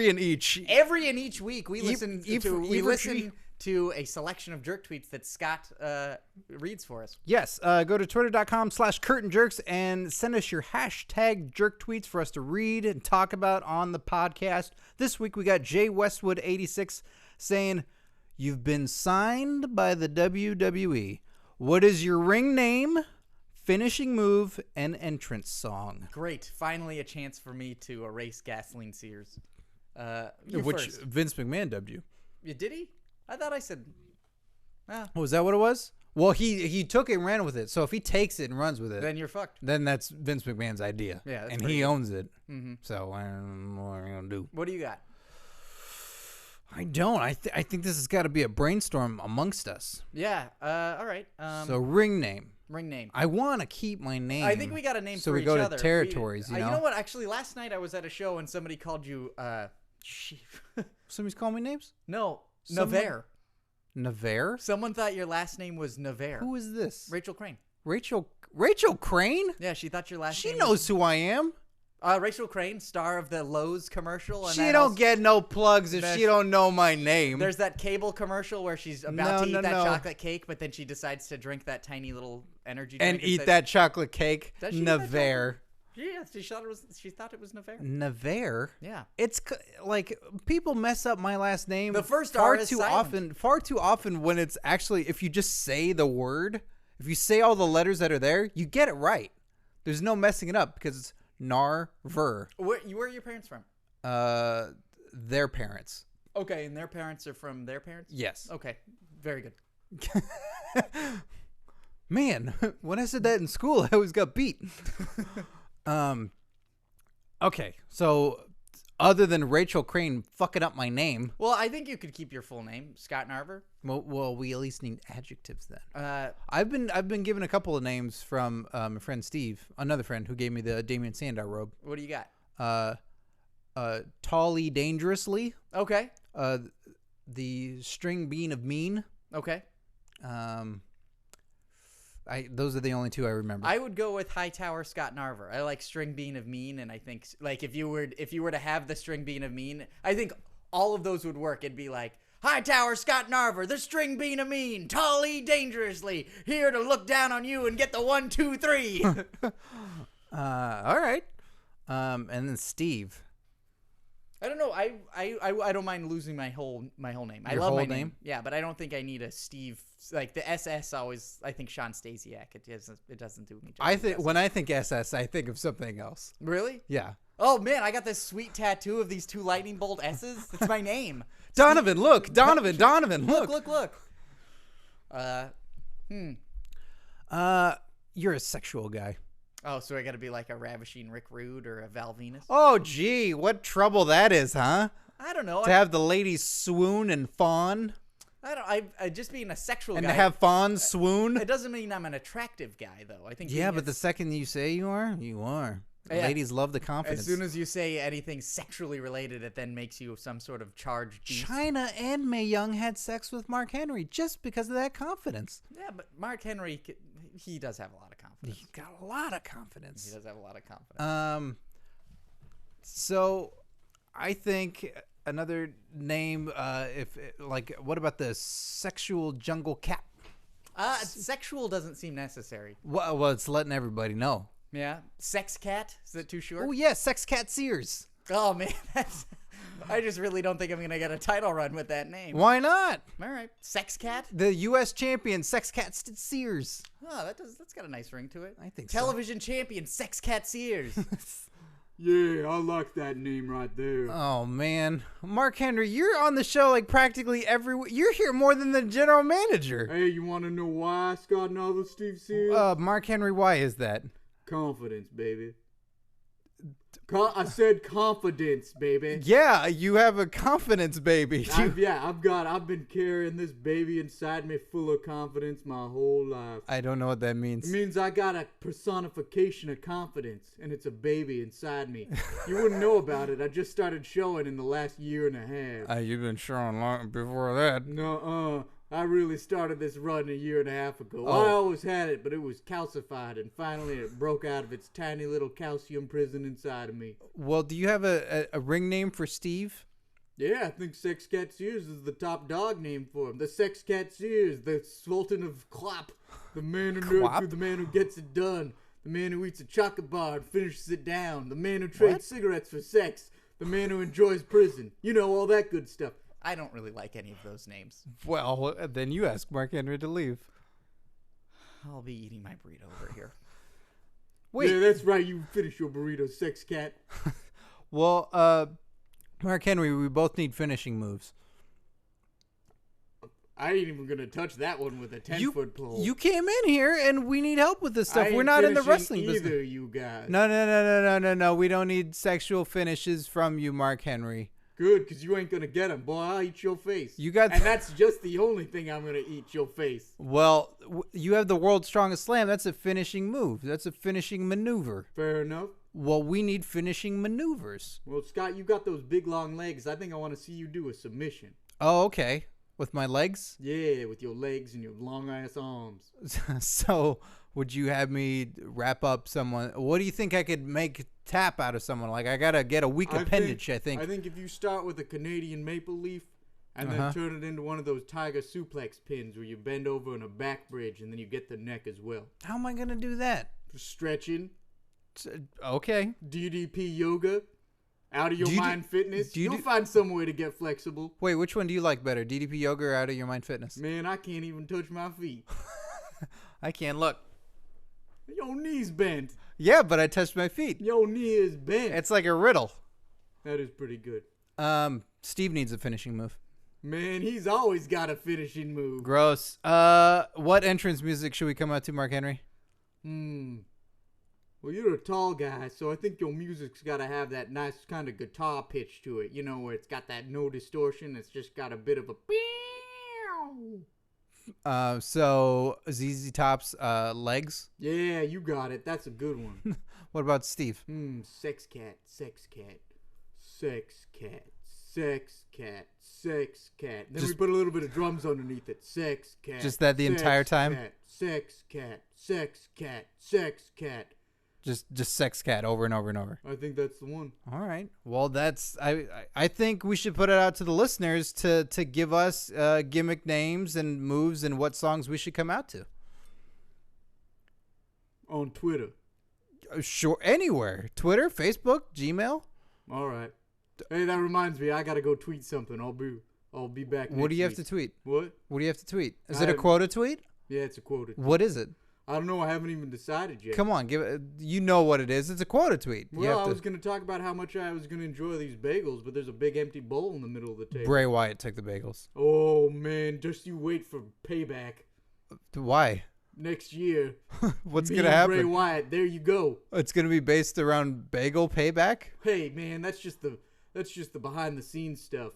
and each week we listen to a selection of jerk tweets that Scott reads for us. Yes, go to twitter.com/curtainjerks and send us your hashtag jerk tweets for us to read and talk about on the podcast. This week we got Jay Westwood 86 saying, "You've been signed by the WWE. What is your ring name, finishing move, and entrance song?" Great. Finally a chance for me to erase Gasoline Sears. Which first. Vince McMahon dubbed you. Did he? I thought I said. Oh, is that what it was? Well, he took it and ran with it. So if he takes it and runs with it, Then you're fucked. then that's Vince McMahon's idea. Yeah, that's and pretty he good. owns it. Mm-hmm. So I don't know what I'm gonna do. What do you got? I don't. I think this has got to be a brainstorm amongst us. Yeah. All right. So ring name. Ring name. I want to keep my name. I think we got a name so for we each go other. to territories. You know what? Actually, last night I was at a show and somebody called you. Somebody's calling me names. No, Someone- Navarre. Navarre. Someone thought your last name was Navarre. Who is this? Rachel Crane. Rachel Crane. Yeah, she thought your last She name. knows who I am. Rachel Crane, star of the Lowe's commercial. And She that don't also- get no plugs if There's- she don't know my name. There's that cable commercial where she's about to eat that No. chocolate cake, but then she decides to drink that tiny little energy and drink eat says- that chocolate cake. Does she eat that Navarre. Yeah, she thought it was Navarre. Navarre. Yeah. It's like people mess up my last name. The first far R is too silent. often. Far too often when it's actually if you just say the word, if you say all the letters that are there, you get it right. There's no messing it up because it's Narver. Where are your parents from? Their parents. Okay, and their parents are from their parents? Yes. Okay, very good. Man, when I said that in school, I always got beat. Okay, so other than Rachel Crane fucking up my name, Well, I think you could keep your full name, Scott Narver. well, we at least need adjectives then. Uh, I've been given a couple of names from my friend Steve, another friend who gave me the Damian Sandow robe. what do you got? Tally Dangerously, Okay, the String Bean of Mean. okay. Those are the only two I remember. I would go with Hightower Scott Narver. I like String Bean of Mean, and I think like if you were to have the String Bean of Mean, I think all of those would work. It'd be like Hightower Scott Narver, the String Bean of Mean, tally dangerously, here to look down on you and get the 1, 2, 3. All right. And then Steve. I don't know. I don't mind losing my whole name. I Your love whole my name? Yeah, but I don't think I need a Steve. Like the SS always. I think Sean Stasiak. It doesn't do me. I think when I think SS, I think of something else. Really? Yeah. Oh man, I got this sweet tattoo of these 2 lightning bolt S's. It's my name. Donovan, look. Donovan, look. Look. You're a sexual guy. Oh, so I got to be like a ravishing Rick Rude or a Val Venus? Oh, gee, what trouble that is, huh? I don't know. To have the ladies swoon and fawn, I just being a sexual and guy. to have fawns swoon. It doesn't mean I'm an attractive guy, though. I think. Yeah, being but the second you say you are, you are. Yeah. Ladies love the confidence. as soon as you say anything sexually related, it then makes you some sort of charged beast. China and Mae Young had sex with Mark Henry just because of that confidence. Yeah, but Mark Henry, he does have a lot of confidence. He's got a lot of confidence. He does have a lot of confidence. So I think another name, what about the sexual jungle cat? Sexual doesn't seem necessary. Well, it's letting everybody know. Yeah. Sex cat? Is it too short? Oh yeah, Sex Cat Sears. Oh, man. I just really don't think I'm going to get a title run with that name. Why not? All right. Sex cat? The U.S. champion, Sex Cat Sears. Oh, that's got a nice ring to it. I think so. Television champion, Sex Cat Sears. Yeah, I like that name right there. Oh man, Mark Henry, you're on the show like practically every. You're here more than the general manager. Hey, you want to know why Scott Narver, Steve Sears? Mark Henry, why is that? Confidence, baby. I said confidence, baby. Yeah, you have a confidence, baby. I've been carrying this baby inside me full of confidence my whole life. I don't know what that It means. means I got a personification of confidence, and it's a baby inside me. You wouldn't know about it. I just started showing in the last year and a half. You've been showing long before that. No, I really started this run a year and a half ago. Oh. I always had it, but it was calcified, and finally it broke out of its tiny little calcium prison inside of me. Well, do you have a ring name for Steve? Yeah, I think Sex Cat Sears is the top dog name for him. The Sex Cat Sears, the Sultan of Clap, the man who the man who gets it done, the man who eats a chocolate bar and finishes it down, the man who trades cigarettes for sex, the man who enjoys prison. You know, all that good stuff. I don't really like any of those names. Well, then you ask Mark Henry to leave. I'll be eating my burrito over here. Wait. Yeah, that's right. You finish your burrito, Sex Cat. Well, Mark Henry, we both need finishing moves. I ain't even gonna touch that one with a 10-foot pole. You came in here and we need help with this stuff. I We're ain't not in the finishing wrestling either, business. you guys. No. We don't need sexual finishes from you, Mark Henry. Good, because you ain't gonna get them. Boy, I'll eat your face. And that's just the only thing I'm gonna eat, your face. Well, you have the world's strongest slam. That's a finishing move. That's a finishing maneuver. Fair enough. Well, we need finishing maneuvers. Well, Scott, you got those big long legs. I think I want to see you do a submission. Oh, okay. With my legs? Yeah, with your legs and your long ass arms. So, would you have me wrap up someone? What do you think I could make tap out of someone? Like, I gotta get a weak appendage, I think. I think if you start with a Canadian maple leaf and then turn it into one of those tiger suplex pins where you bend over in a back bridge and then you get the neck as well. How am I gonna do that? Stretching. Okay. DDP yoga. Out of your mind fitness. You'll find some way to get flexible. Wait, which one do you like better? DDP yoga or out of your mind fitness? Man, I can't even touch my feet. I can't look. Your knee's bent. Yeah, but I touched my feet. Your knee is bent. It's like a riddle. That is pretty good. Steve needs a finishing move. Man, he's always got a finishing move. Gross. What entrance music should we come out to, Mark Henry? Well, you're a tall guy, so I think your music's got to have that nice kind of guitar pitch to it. You know, where it's got that no distortion. It's just got a bit of a... So ZZ Top's legs? Yeah, you got it. That's a good one. What about Steve? Sex cat, sex cat, sex cat, sex cat, sex cat. Then we put a little bit of drums underneath it. Sex cat. Just that the entire time? Cat, sex cat, sex cat, sex cat. Just sex cat over and over and over. I think that's the one. All right. Well, that's I think we should put it out to the listeners to give us gimmick names and moves and what songs we should come out to. On Twitter. Sure, anywhere. Twitter, Facebook, Gmail. All right. Hey, that reminds me. I gotta go tweet something. I'll be back. What do you have week. to tweet? What? What do you have to tweet? Is it a quota tweet? Yeah, it's a quota. What is it? I don't know. I haven't even decided yet. Come on, give it. You know what it is. It's a quota tweet. Well, I was going to talk about how much I was going to enjoy these bagels, but there's a big empty bowl in the middle of the table. Bray Wyatt took the bagels. Oh, man. Just you wait for payback. Why? Next year. What's going to happen? Bray Wyatt. There you go. It's going to be based around bagel payback? Hey, man. That's just the behind the scenes stuff.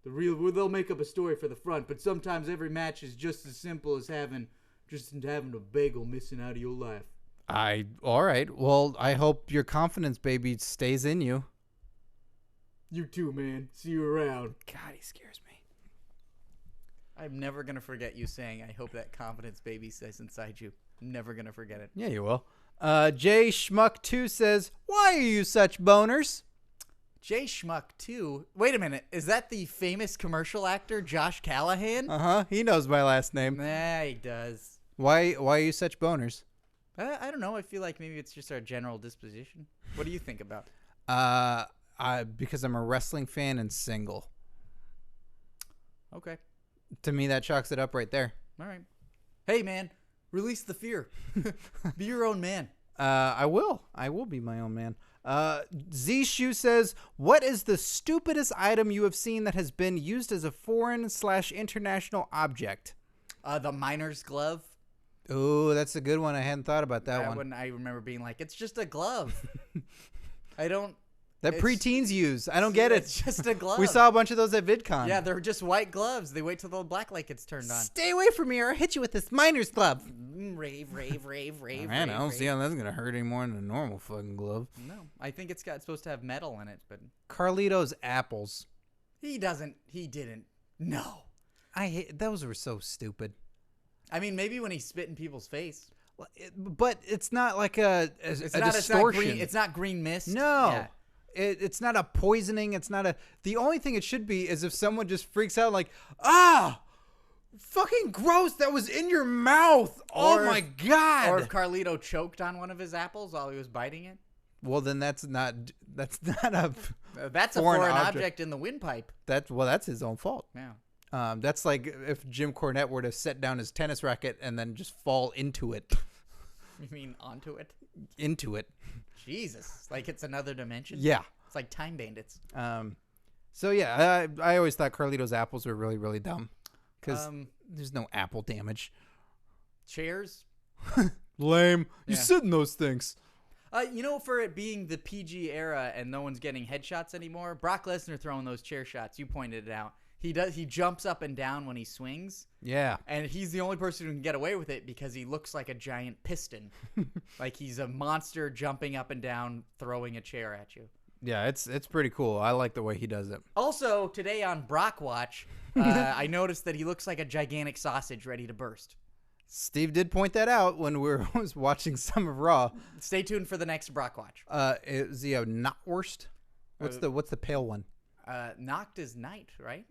They'll make up a story for the front, but sometimes every match is just as simple as having a bagel missing out of your life. All right. Well, I hope your confidence, baby, stays in you. You too, man. See you around. God, he scares me. I'm never going to forget you saying, I hope that confidence baby stays inside you. I'm never going to forget it. Yeah, you will. Jay Schmuck2 says, why are you such boners? Jay Schmuck 2. Wait a minute. Is that the famous commercial actor Josh Callahan? Uh-huh. He knows my last name. Nah, he does. Why are you such boners? I don't know. I feel like maybe it's just our general disposition. What do you think about? Because I'm a wrestling fan and single. Okay. To me, that chalks it up right there. All right. Hey, man. Release the fear. Be your own man. I will. I will be my own man. Z-Shoe says, what is the stupidest item you have seen that has been used as a foreign/international object? The miner's glove. Oh, that's a good one. I hadn't thought about that one. I remember being like, it's just a glove. I don't. That preteens use. I don't get it. It's just a glove. We saw a bunch of those at VidCon. Yeah, they're just white gloves. They wait till the black light gets turned on. Stay away from me or I'll hit you with this miner's glove. Rave. Man, I don't see how that's going to hurt any more than a normal fucking glove. No, I think it's supposed to have metal in it, but... Carlito's apples. He didn't. No. Those were so stupid. I mean, maybe when he spit in people's face. But it's not like a distortion. It's not green mist. No. Yeah. It's not a poisoning. It's not a... The only thing it should be is if someone just freaks out like, fucking gross, that was in your mouth. Oh my God. Or if Carlito choked on one of his apples while he was biting it. Well, then that's not a that's a foreign object in the windpipe. That's his own fault. Yeah. That's like if Jim Cornette were to set down his tennis racket and then just fall into it. You mean onto it? Into it. Jesus. Like it's another dimension? Yeah. It's like Time Bandits. So yeah, I always thought Carlito's apples were really, really dumb. Because There's no apple damage. Chairs. Lame. You Yeah. sit in those things. For it being the PG era and no one's getting headshots anymore, Brock Lesnar throwing those chair shots, you pointed it out. He jumps up and down when he swings. Yeah. And he's the only person who can get away with it because he looks like a giant piston. Like he's a monster jumping up and down, throwing a chair at you. Yeah, it's pretty cool. I like the way he does it. Also, today on Brock Watch, I noticed that he looks like a gigantic sausage ready to burst. Steve did point that out when we were watching some of Raw. Stay tuned for the next Brock Watch. Is he a knockwurst? What's the pale one? Knocked is night, right?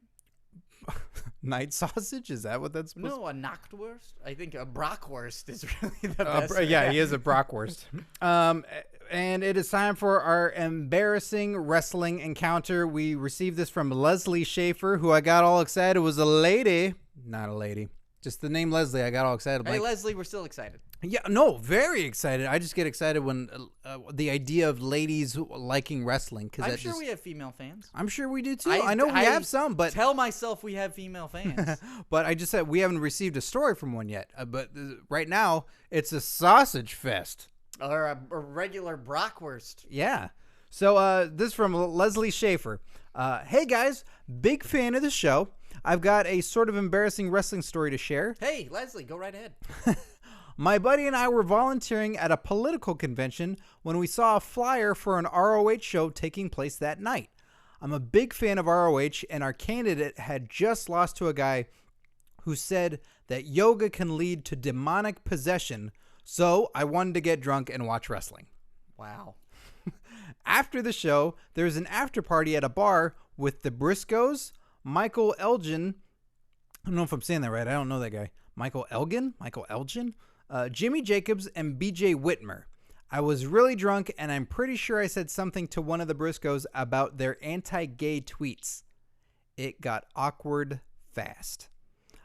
Night sausage? Is that what that's supposed to be? No, a knockwurst. I think a Brockwurst is really the best. Yeah, he is a Brockwurst. And it is time for our embarrassing wrestling encounter. We received this from Leslie Schaeffer, who I got all excited was a lady. Not a lady. Just the name Leslie, I got all excited. Hey, Leslie, we're still excited. Yeah, no, very excited. I just get excited when the idea of ladies liking wrestling. I'm sure we have female fans. I'm sure we do too. I know we have some, but tell myself we have female fans. But I just said we haven't received a story from one yet. But right now, it's a sausage fest. Or a regular Brockwurst. Yeah. So this is from Leslie Schaeffer. Hey guys, big fan of the show. I've got a sort of embarrassing wrestling story to share. Hey, Leslie, go right ahead. My buddy and I were volunteering at a political convention when we saw a flyer for an ROH show taking place that night. I'm a big fan of ROH, and our candidate had just lost to a guy who said that yoga can lead to demonic possession, so I wanted to get drunk and watch wrestling. Wow. After the show, there was an after party at a bar with the Briscoes, Michael Elgin. I don't know if I'm saying that right. I don't know that guy. Michael Elgin? Jimmy Jacobs and BJ Whitmer. I was really drunk, and I'm pretty sure I said something to one of the Briscoes about their anti-gay tweets. It got awkward fast.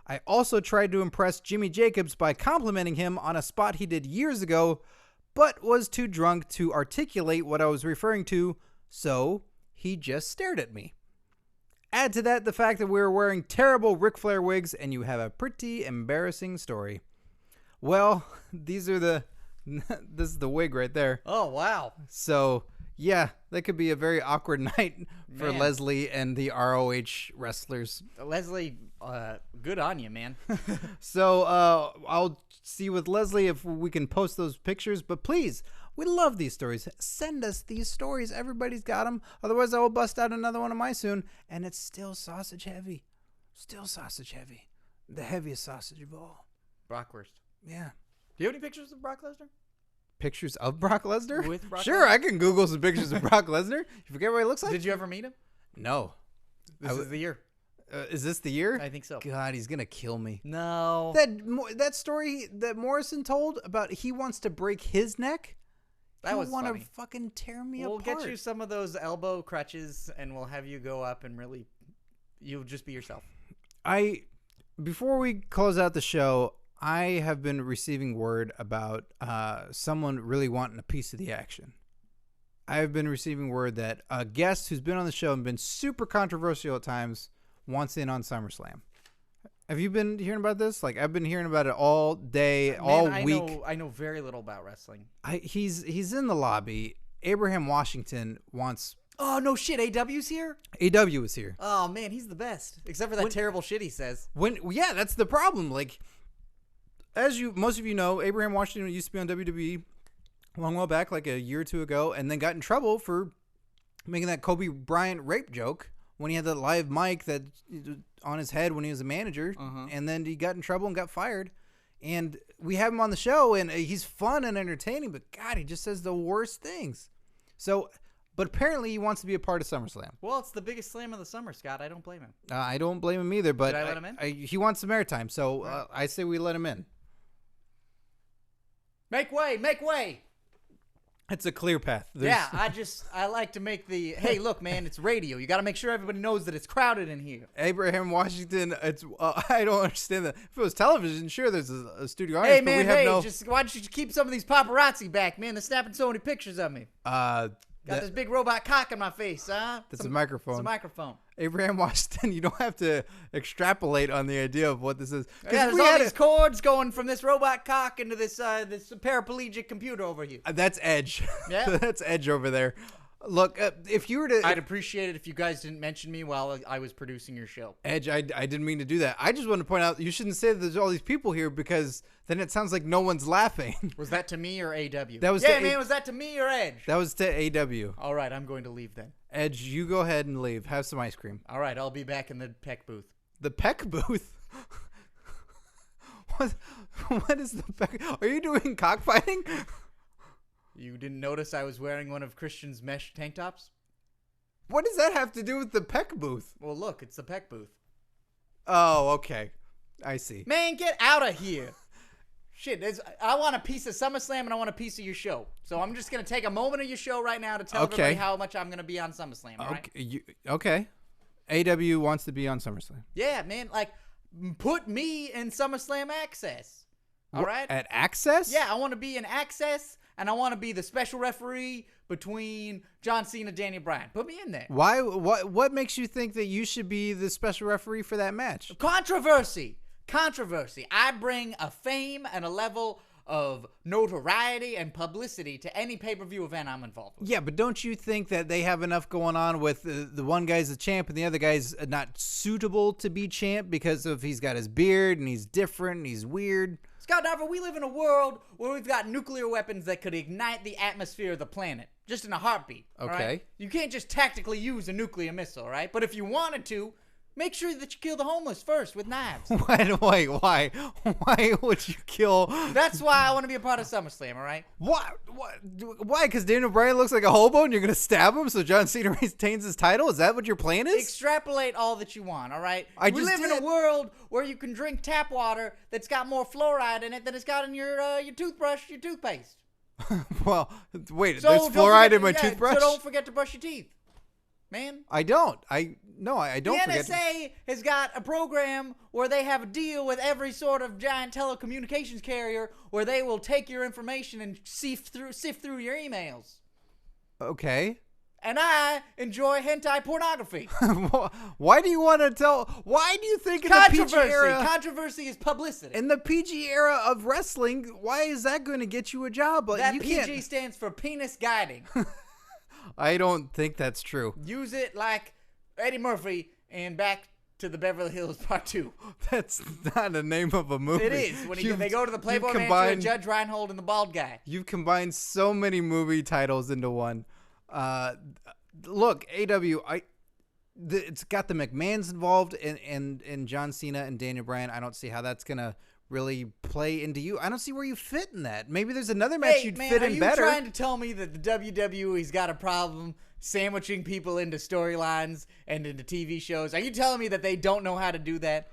I also tried to impress Jimmy Jacobs by complimenting him on a spot he did years ago, but was too drunk to articulate what I was referring to, so he just stared at me. Add to that the fact that we were wearing terrible Ric Flair wigs, and you have a pretty embarrassing story. Well, this is the wig right there. Oh, wow. So, yeah, that could be a very awkward night for Man. Leslie and the ROH wrestlers. Leslie, good on you, man. So, I'll see with Leslie if we can post those pictures. But please, we love these stories. Send us these stories. Everybody's got them. Otherwise, I will bust out another one of mine soon. And it's still sausage heavy. Still sausage heavy. The heaviest sausage of all. Brockwurst. Yeah. Do you have any pictures of Brock Lesnar? Pictures of Brock Lesnar? With Brock Sure, Lesnar? I can Google some pictures of Brock Lesnar. You forget what he looks like? Did you ever meet him? No. This is the year. Is this the year? I think so. God, he's going to kill me. No. That story that Morrison told about he wants to break his neck? That was want funny. to fucking tear me We'll apart. get you some of those elbow crutches, and we'll have you go up and really, you'll just be yourself. Before we close out the show, I have been receiving word about someone really wanting a piece of the action. I have been receiving word that a guest who's been on the show and been super controversial at times wants in on SummerSlam. Have you been hearing about this? Like, I've been hearing about it all day, all week. I know very little about wrestling. He's in the lobby. Abraham Washington wants... Oh, no shit. AW's here? AW is here. Oh, man, he's the best. Except for that terrible shit he says. Yeah, that's the problem. Like, as most of you know, Abraham Washington used to be on WWE a long while back, like a year or two ago, and then got in trouble for making that Kobe Bryant rape joke when he had that live mic that on his head when he was a manager, and then he got in trouble and got fired. And we have him on the show, and he's fun and entertaining, but God, he just says the worst things. So, but apparently he wants to be a part of SummerSlam. Well, it's the biggest slam of the summer, Scott. I don't blame him. I don't blame him either, but Did I let him in? He wants some airtime, so I say we let him in. Make way, make way. It's a clear path. I like to make the, hey, look, man, it's radio. You got to make sure everybody knows that it's crowded in here. Abraham Washington, I don't understand that. If it was television, sure, there's a studio audience. Hey, man, why don't you keep some of these paparazzi back, man? They're snapping so many pictures of me. Got this big robot cock in my face, huh? That's a microphone. It's a microphone. Abraham Washington, you don't have to extrapolate on the idea of what this is. Yeah, there's all these cords going from this robot cock into this this paraplegic computer over here. That's Edge. Yeah. That's Edge over there. Look, if you were to... I'd appreciate it if you guys didn't mention me while I was producing your show. Edge, I didn't mean to do that. I just want to point out, you shouldn't say that there's all these people here because then it sounds like no one's laughing. Was that to me or AW? That was was that to me or Edge? That was to AW. All right, I'm going to leave then. Edge, you go ahead and leave. Have some ice cream. All right, I'll be back in the peck booth. The peck booth? What is the peck? Are you doing cockfighting? You didn't notice I was wearing one of Christian's mesh tank tops? What does that have to do with the peck booth? Well, look, it's the peck booth. Oh, okay. I see. Man, get out of here. Shit, I want a piece of SummerSlam and I want a piece of your show. So I'm just going to take a moment of your show right now to tell everybody how much I'm going to be on SummerSlam, all right? Okay. AW wants to be on SummerSlam. Yeah, man, like, put me in SummerSlam Access, all right? At Access? Yeah, I want to be in Access, and I want to be the special referee between John Cena and Daniel Bryan. Put me in there. Why? What makes you think that you should be the special referee for that match? Controversy. I bring a fame and a level of notoriety and publicity to any pay-per-view event I'm involved with. Yeah, but don't you think that they have enough going on with the one guy's the champ and the other guy's not suitable to be champ because of he's got his beard and he's different and he's weird? Scott Narver, we live in a world where we've got nuclear weapons that could ignite the atmosphere of the planet just in a heartbeat. Okay. Right? You can't just tactically use a nuclear missile, right? But if you wanted to, make sure that you kill the homeless first with knives. Wait, why? Why would you kill? That's why I want to be a part of SummerSlam, all right? What? Why? Because Daniel Bryan looks like a hobo and you're going to stab him so John Cena retains his title? Is that what your plan is? Extrapolate all that you want, all right? We live in did. a world where you can drink tap water that's got more fluoride in it than it's got in your toothbrush, your toothpaste. Well, wait, So there's don't fluoride forget in my toothbrush? So don't forget to brush your teeth, man. I don't. I don't forget. The NSA has got a program where they have a deal with every sort of giant telecommunications carrier where they will take your information and sift through your emails. Okay. And I enjoy hentai pornography. Why do you want to tell? Why do you think in the PG era? Controversy is publicity. In the PG era of wrestling, why is that going to get you a job? That you PG can't. stands for penis guiding. I don't think that's true. Use it like Eddie Murphy in Back to the Beverly Hills Part 2. That's not the name of a movie. It is. When they go to the Playboy Mansion with Judge Reinhold and the bald guy. You've combined so many movie titles into one. Look, AW, it's got the McMahons involved in John Cena and Daniel Bryan. I don't see how that's gonna really play into you. I don't see where you fit in that. Maybe there's another match you'd fit in better. Are you trying to tell me that the WWE's got a problem sandwiching people into storylines and into TV shows? Are you telling me that they don't know how to do that?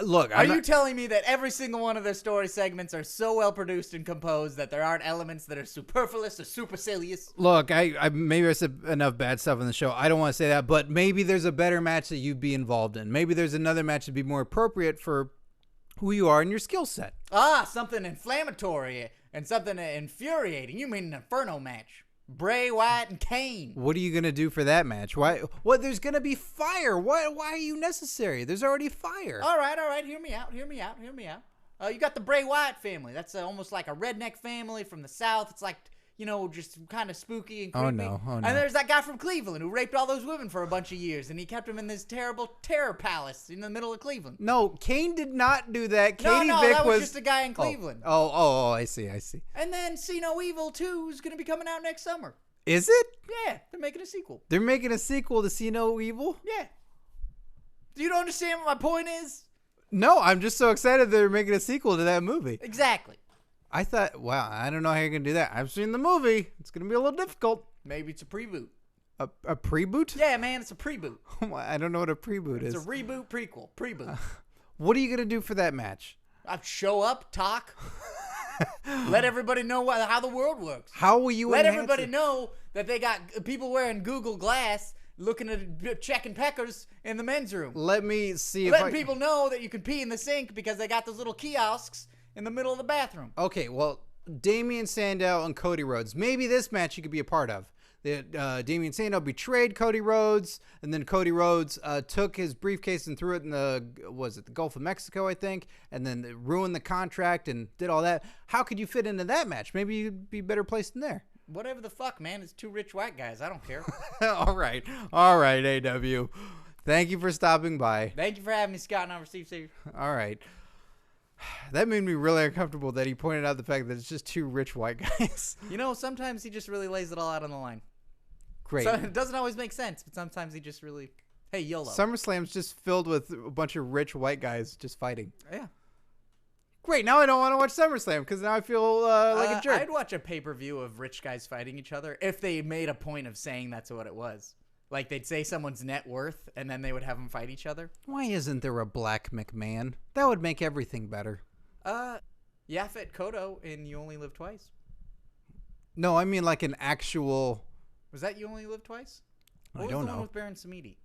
Look, are you telling me that every single one of their story segments are so well produced and composed that there aren't elements that are superfluous or supercilious? Look, I maybe I said enough bad stuff on the show. I don't want to say that, but maybe there's a better match that you'd be involved in. Maybe there's another match that'd be more appropriate for who you are and your skill set. Something inflammatory and something infuriating. You mean an Inferno match? Bray Wyatt and Kane. What are you going to do for that match? Why? What? There's going to be fire. Why are you necessary? There's already fire. All right. Hear me out. You got the Bray Wyatt family. That's almost like a redneck family from the South. It's like, just kind of spooky and creepy. Oh, no. And there's that guy from Cleveland who raped all those women for a bunch of years, and he kept them in this terrible terror palace in the middle of Cleveland. No, Kane did not do that. No, Vick that was just a guy in Cleveland. Oh, I see. And then See No Evil 2 is going to be coming out next summer. Is it? Yeah, they're making a sequel. They're making a sequel to See No Evil? Yeah. Do you understand what my point is? No, I'm just so excited they're making a sequel to that movie. Exactly. I thought, wow, I don't know how you're going to do that. I've seen the movie. It's going to be a little difficult. Maybe it's a preboot. A pre-boot? Yeah, man, it's a preboot. I don't know what a pre-boot is. It's a reboot, prequel, preboot. What are you going to do for that match? I'd show up, talk, let everybody know how the world works. How will you let everybody know that they got people wearing Google Glass looking at checking peckers in the men's room. Let me see if letting people know that you can pee in the sink because they got those little kiosks in the middle of the bathroom. Okay, well, Damian Sandow and Cody Rhodes. Maybe this match you could be a part of. that Damian Sandow betrayed Cody Rhodes, and then Cody Rhodes took his briefcase and threw it in the Gulf of Mexico, I think, and then they ruined the contract and did all that. How could you fit into that match? Maybe you'd be better placed in there. Whatever the fuck, man. It's 2 rich white guys. I don't care. All right, AW. Thank you for stopping by. Thank you for having me, Scott, and I'm Steve. All right. That made me really uncomfortable that he pointed out the fact that it's just 2 rich white guys. You know, sometimes he just really lays it all out on the line. Great. So it doesn't always make sense, but sometimes he just really, hey, YOLO. SummerSlam's just filled with a bunch of rich white guys just fighting. Yeah. Great. Now I don't want to watch SummerSlam because now I feel like a jerk. I'd watch a pay-per-view of rich guys fighting each other if they made a point of saying that's what it was. Like, they'd say someone's net worth, and then they would have them fight each other. Why isn't there a Black McMahon? That would make everything better. Yaphet Kotto in You Only Live Twice. No, I mean like an actual... Was that You Only Live Twice? I don't What was the know. one with Baron Samedi?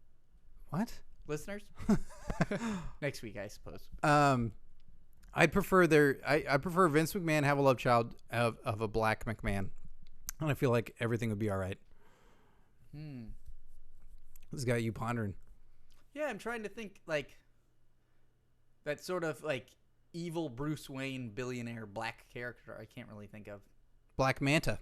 What? Listeners? Next week, I suppose. I'd prefer I prefer Vince McMahon have a love child of a Black McMahon. And I feel like everything would be all right. This got you pondering. Yeah, I'm trying to think, like, that sort of, like, evil Bruce Wayne billionaire black character I can't really think of. Black Manta.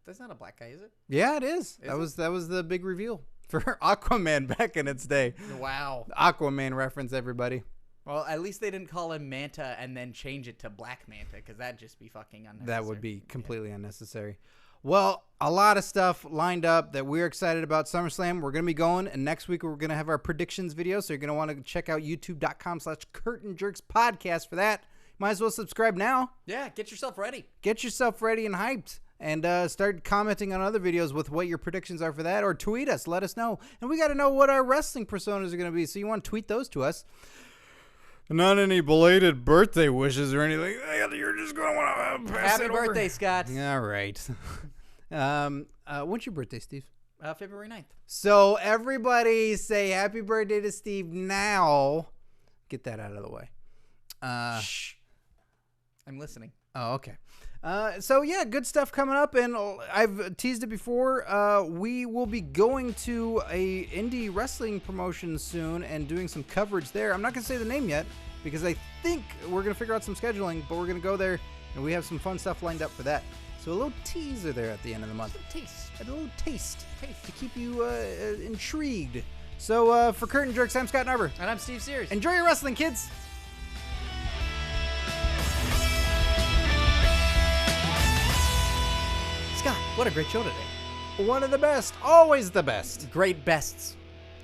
That's not a black guy, is it? Yeah, it is. That was the big reveal for Aquaman back in its day. Wow. Aquaman reference, everybody. Well, at least they didn't call him Manta and then change it to Black Manta, because that'd just be fucking unnecessary. That would be completely unnecessary. Well, a lot of stuff lined up that we're excited about SummerSlam. We're going to be going, and next week we're going to have our predictions video, so you're going to want to check out youtube.com/CurtainJerksPodcast for that. Might as well subscribe now. Yeah, get yourself ready. Get yourself ready and hyped, and start commenting on other videos with what your predictions are for that, or tweet us. Let us know. And we got to know what our wrestling personas are going to be, so you want to tweet those to us. Not any belated birthday wishes or anything. You're just going to want to pass Happy it over. birthday, Scott. All right. When's your birthday, Steve? February 9th. So everybody say happy birthday to Steve now. Get that out of the way. Shh. I'm listening. Oh, okay. So yeah, good stuff coming up, and I've teased it before. We will be going to a indie wrestling promotion soon and doing some coverage there. I'm not gonna say the name yet because I think we're gonna figure out some scheduling, but we're gonna go there and we have some fun stuff lined up for that. So a little teaser there at the end of the month. A little taste to keep you intrigued. So for Curtain Jerks, I'm Scott Narver. And I'm Steve Sears. Enjoy your wrestling, kids. Scott, what a great show today. One of the best. Always the best. Great bests.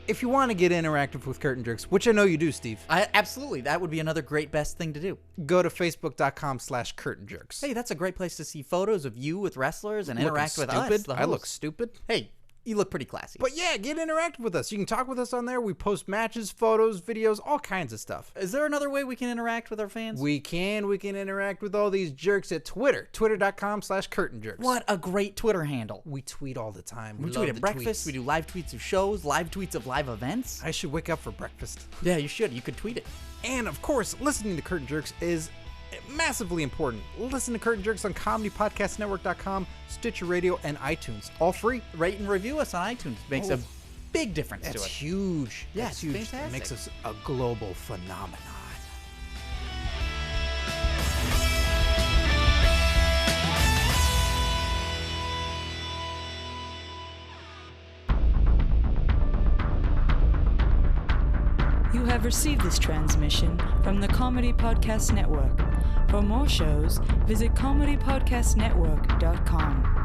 If you want to get interactive with Curtain Jerks, which I know you do, Steve. Absolutely. That would be another great best thing to do. Go to facebook.com/Curtain Jerks. Hey, that's a great place to see photos of you with wrestlers and Looking interact with stupid. us. The I look hosts. stupid. Hey, you look pretty classy. But yeah, get interactive with us. You can talk with us on there. We post matches, photos, videos, all kinds of stuff. Is there another way we can interact with our fans? We can interact with all these jerks at Twitter. Twitter.com/Curtain Jerks. What a great Twitter handle. We tweet all the time. We tweet at breakfast. We do live tweets of shows, live tweets of live events. I should wake up for breakfast. Yeah, you should. You could tweet it. And of course, listening to Curtain Jerks is massively important. Listen to Curtain Jerks on ComedyPodcastNetwork.com, Stitcher Radio, and iTunes. All free. Rate and review us on iTunes. Makes a big difference to That's us. huge. Yeah, That's it's huge. fantastic. It makes us a global phenomenon. You have received this transmission from the Comedy Podcast Network. For more shows, visit comedypodcastnetwork.com.